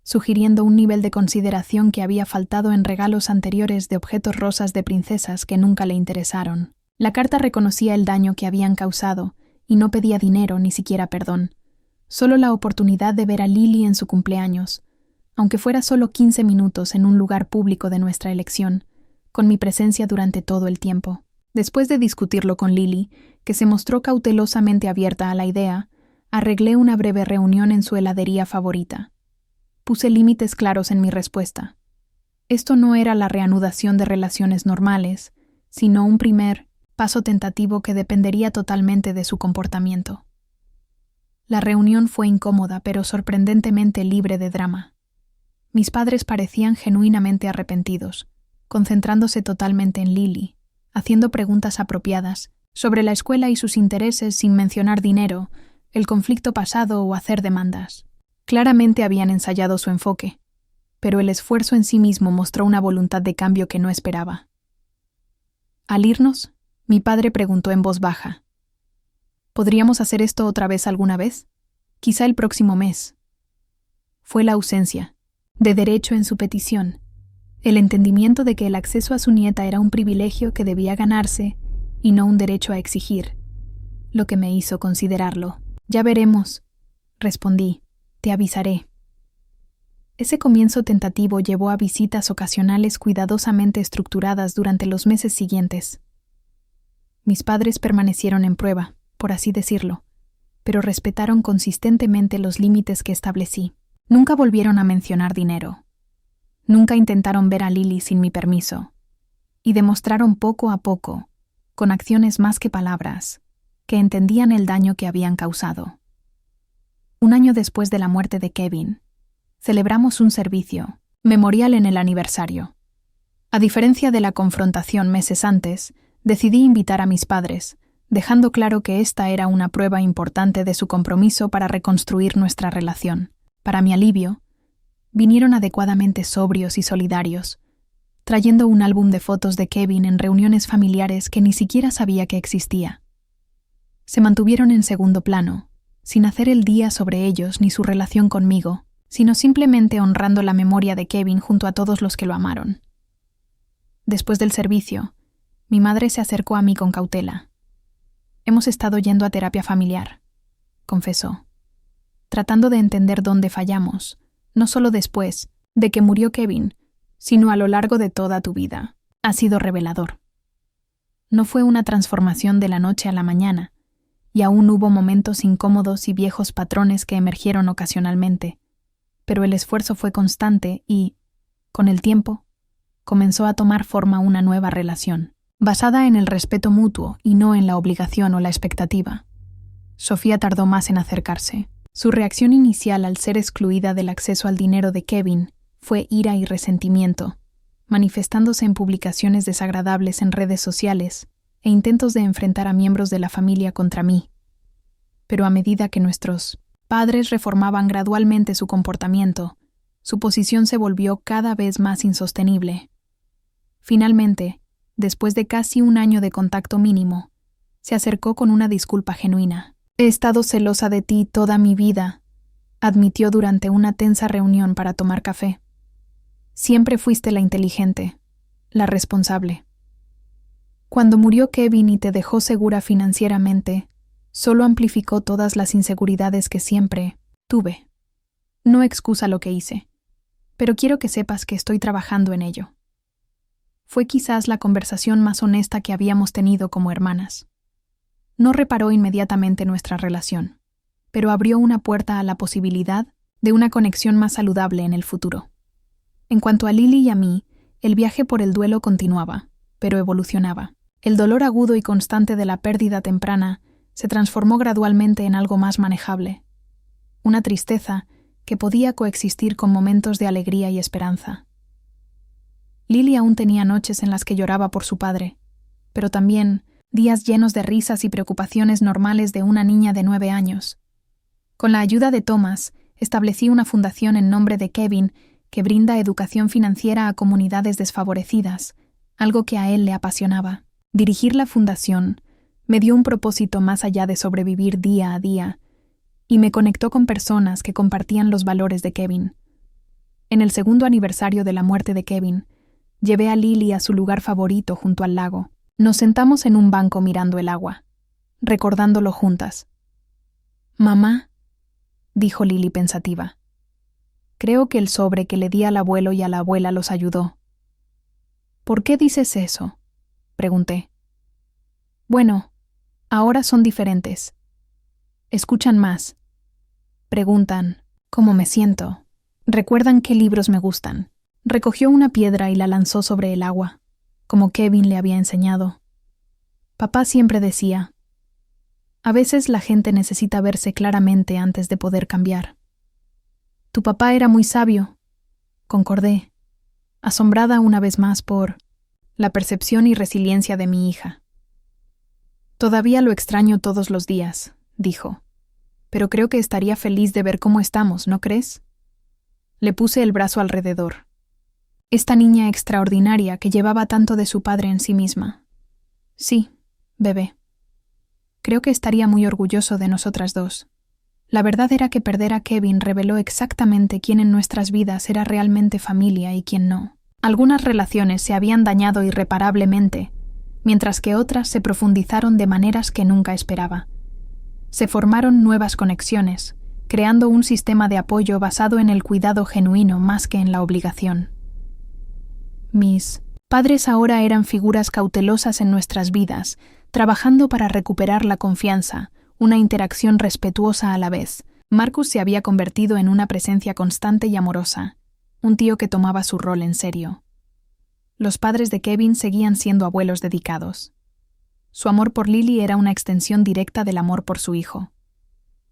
sugiriendo un nivel de consideración que había faltado en regalos anteriores de objetos rosas de princesas que nunca le interesaron. La carta reconocía el daño que habían causado y no pedía dinero ni siquiera perdón, solo la oportunidad de ver a Lily en su cumpleaños, aunque fuera solo 15 minutos en un lugar público de nuestra elección, con mi presencia durante todo el tiempo. Después de discutirlo con Lily, que se mostró cautelosamente abierta a la idea, arreglé una breve reunión en su heladería favorita. Puse límites claros en mi respuesta. Esto no era la reanudación de relaciones normales, sino un primer paso tentativo que dependería totalmente de su comportamiento. La reunión fue incómoda, pero sorprendentemente libre de drama. Mis padres parecían genuinamente arrepentidos, concentrándose totalmente en Lily, haciendo preguntas apropiadas sobre la escuela y sus intereses sin mencionar dinero, el conflicto pasado o hacer demandas. Claramente habían ensayado su enfoque, pero el esfuerzo en sí mismo mostró una voluntad de cambio que no esperaba. Al irnos, mi padre preguntó en voz baja: ¿podríamos hacer esto otra vez alguna vez? Quizá el próximo mes. Fue la ausencia de derecho en su petición, el entendimiento de que el acceso a su nieta era un privilegio que debía ganarse y no un derecho a exigir, lo que me hizo considerarlo. Ya veremos, respondí, te avisaré. Ese comienzo tentativo llevó a visitas ocasionales cuidadosamente estructuradas durante los meses siguientes. Mis padres permanecieron en prueba, por así decirlo, pero respetaron consistentemente los límites que establecí. Nunca volvieron a mencionar dinero. Nunca intentaron ver a Lily sin mi permiso. Y demostraron poco a poco, con acciones más que palabras, que entendían el daño que habían causado. Un año después de la muerte de Kevin, celebramos un servicio memorial en el aniversario. A diferencia de la confrontación meses antes, decidí invitar a mis padres, dejando claro que esta era una prueba importante de su compromiso para reconstruir nuestra relación. Para mi alivio, vinieron adecuadamente sobrios y solidarios, trayendo un álbum de fotos de Kevin en reuniones familiares que ni siquiera sabía que existía. Se mantuvieron en segundo plano, sin hacer el día sobre ellos ni su relación conmigo, sino simplemente honrando la memoria de Kevin junto a todos los que lo amaron. Después del servicio, mi madre se acercó a mí con cautela. Hemos estado yendo a terapia familiar, confesó, tratando de entender dónde fallamos, no solo después de que murió Kevin, sino a lo largo de toda tu vida, ha sido revelador. No fue una transformación de la noche a la mañana, y aún hubo momentos incómodos y viejos patrones que emergieron ocasionalmente, pero el esfuerzo fue constante y, con el tiempo, comenzó a tomar forma una nueva relación, basada en el respeto mutuo y no en la obligación o la expectativa. Sofía tardó más en acercarse. Su reacción inicial al ser excluida del acceso al dinero de Kevin fue ira y resentimiento, manifestándose en publicaciones desagradables en redes sociales e intentos de enfrentar a miembros de la familia contra mí. Pero a medida que nuestros padres reformaban gradualmente su comportamiento, su posición se volvió cada vez más insostenible. Finalmente, después de casi un año de contacto mínimo, se acercó con una disculpa genuina. «He estado celosa de ti toda mi vida», admitió durante una tensa reunión para tomar café. «Siempre fuiste la inteligente, la responsable. Cuando murió Kevin y te dejó segura financieramente, solo amplificó todas las inseguridades que siempre tuve. No excusa lo que hice, pero quiero que sepas que estoy trabajando en ello». Fue quizás la conversación más honesta que habíamos tenido como hermanas. No reparó inmediatamente nuestra relación, pero abrió una puerta a la posibilidad de una conexión más saludable en el futuro. En cuanto a Lily y a mí, el viaje por el duelo continuaba, pero evolucionaba. El dolor agudo y constante de la pérdida temprana se transformó gradualmente en algo más manejable. Una tristeza que podía coexistir con momentos de alegría y esperanza. Lily aún tenía noches en las que lloraba por su padre, pero también días llenos de risas y preocupaciones normales de una niña de 9 años. Con la ayuda de Thomas, establecí una fundación en nombre de Kevin que brinda educación financiera a comunidades desfavorecidas, algo que a él le apasionaba. Dirigir la fundación me dio un propósito más allá de sobrevivir día a día y me conectó con personas que compartían los valores de Kevin. En el segundo aniversario de la muerte de Kevin, llevé a Lily a su lugar favorito junto al lago. Nos sentamos en un banco mirando el agua, recordándolo juntas. «Mamá», dijo Lily pensativa, «creo que el sobre que le di al abuelo y a la abuela los ayudó». «¿Por qué dices eso?», pregunté. «Bueno, ahora son diferentes. Escuchan más. Preguntan cómo me siento. Recuerdan qué libros me gustan». Recogió una piedra y la lanzó sobre el agua, como Kevin le había enseñado. Papá siempre decía, «A veces la gente necesita verse claramente antes de poder cambiar». «Tu papá era muy sabio», concordé, asombrada una vez más por la percepción y resiliencia de mi hija. «Todavía lo extraño todos los días», dijo, «pero creo que estaría feliz de ver cómo estamos, ¿no crees?». Le puse el brazo alrededor. Esta niña extraordinaria que llevaba tanto de su padre en sí misma. «Sí, bebé. Creo que estaría muy orgulloso de nosotras dos». La verdad era que perder a Kevin reveló exactamente quién en nuestras vidas era realmente familia y quién no. Algunas relaciones se habían dañado irreparablemente, mientras que otras se profundizaron de maneras que nunca esperaba. Se formaron nuevas conexiones, creando un sistema de apoyo basado en el cuidado genuino más que en la obligación. Mis padres ahora eran figuras cautelosas en nuestras vidas, trabajando para recuperar la confianza, una interacción respetuosa a la vez. Marcus se había convertido en una presencia constante y amorosa, un tío que tomaba su rol en serio. Los padres de Kevin seguían siendo abuelos dedicados. Su amor por Lily era una extensión directa del amor por su hijo.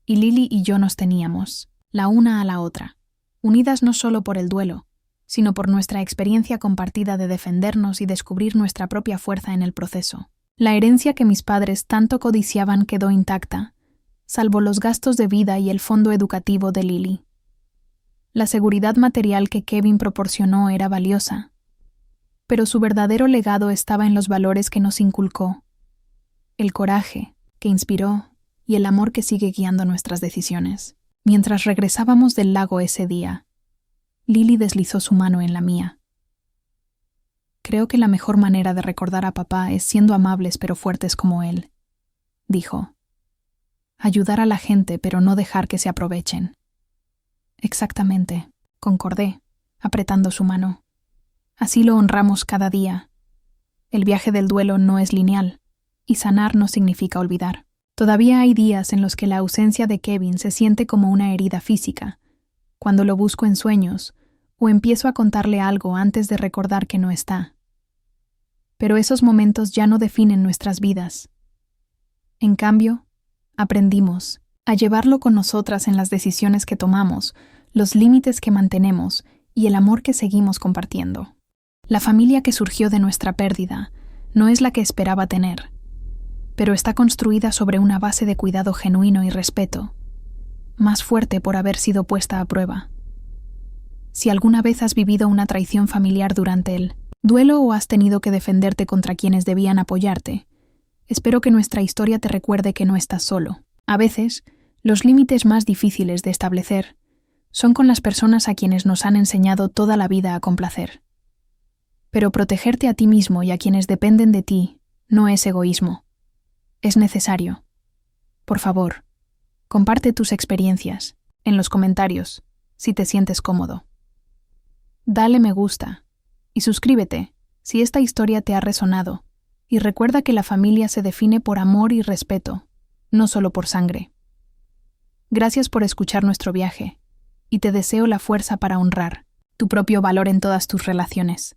Y Lily y yo nos teníamos, la una a la otra, unidas no solo por el duelo, sino por nuestra experiencia compartida de defendernos y descubrir nuestra propia fuerza en el proceso. La herencia que mis padres tanto codiciaban quedó intacta, salvo los gastos de vida y el fondo educativo de Lily. La seguridad material que Kevin proporcionó era valiosa, pero su verdadero legado estaba en los valores que nos inculcó, el coraje que inspiró y el amor que sigue guiando nuestras decisiones. Mientras regresábamos del lago ese día, Lily deslizó su mano en la mía. «Creo que la mejor manera de recordar a papá es siendo amables pero fuertes como él», dijo. «Ayudar a la gente pero no dejar que se aprovechen». «Exactamente», concordé, apretando su mano. Así lo honramos cada día. El viaje del duelo no es lineal, y sanar no significa olvidar. Todavía hay días en los que la ausencia de Kevin se siente como una herida física, cuando lo busco en sueños o empiezo a contarle algo antes de recordar que no está. Pero esos momentos ya no definen nuestras vidas. En cambio, aprendimos a llevarlo con nosotras en las decisiones que tomamos, los límites que mantenemos y el amor que seguimos compartiendo. La familia que surgió de nuestra pérdida no es la que esperaba tener, pero está construida sobre una base de cuidado genuino y respeto, más fuerte por haber sido puesta a prueba. Si alguna vez has vivido una traición familiar durante el duelo o has tenido que defenderte contra quienes debían apoyarte, espero que nuestra historia te recuerde que no estás solo. A veces, los límites más difíciles de establecer son con las personas a quienes nos han enseñado toda la vida a complacer. Pero protegerte a ti mismo y a quienes dependen de ti no es egoísmo. Es necesario. Por favor, comparte tus experiencias en los comentarios si te sientes cómodo. Dale me gusta y suscríbete si esta historia te ha resonado, y recuerda que la familia se define por amor y respeto, no solo por sangre. Gracias por escuchar nuestro viaje y te deseo la fuerza para honrar tu propio valor en todas tus relaciones.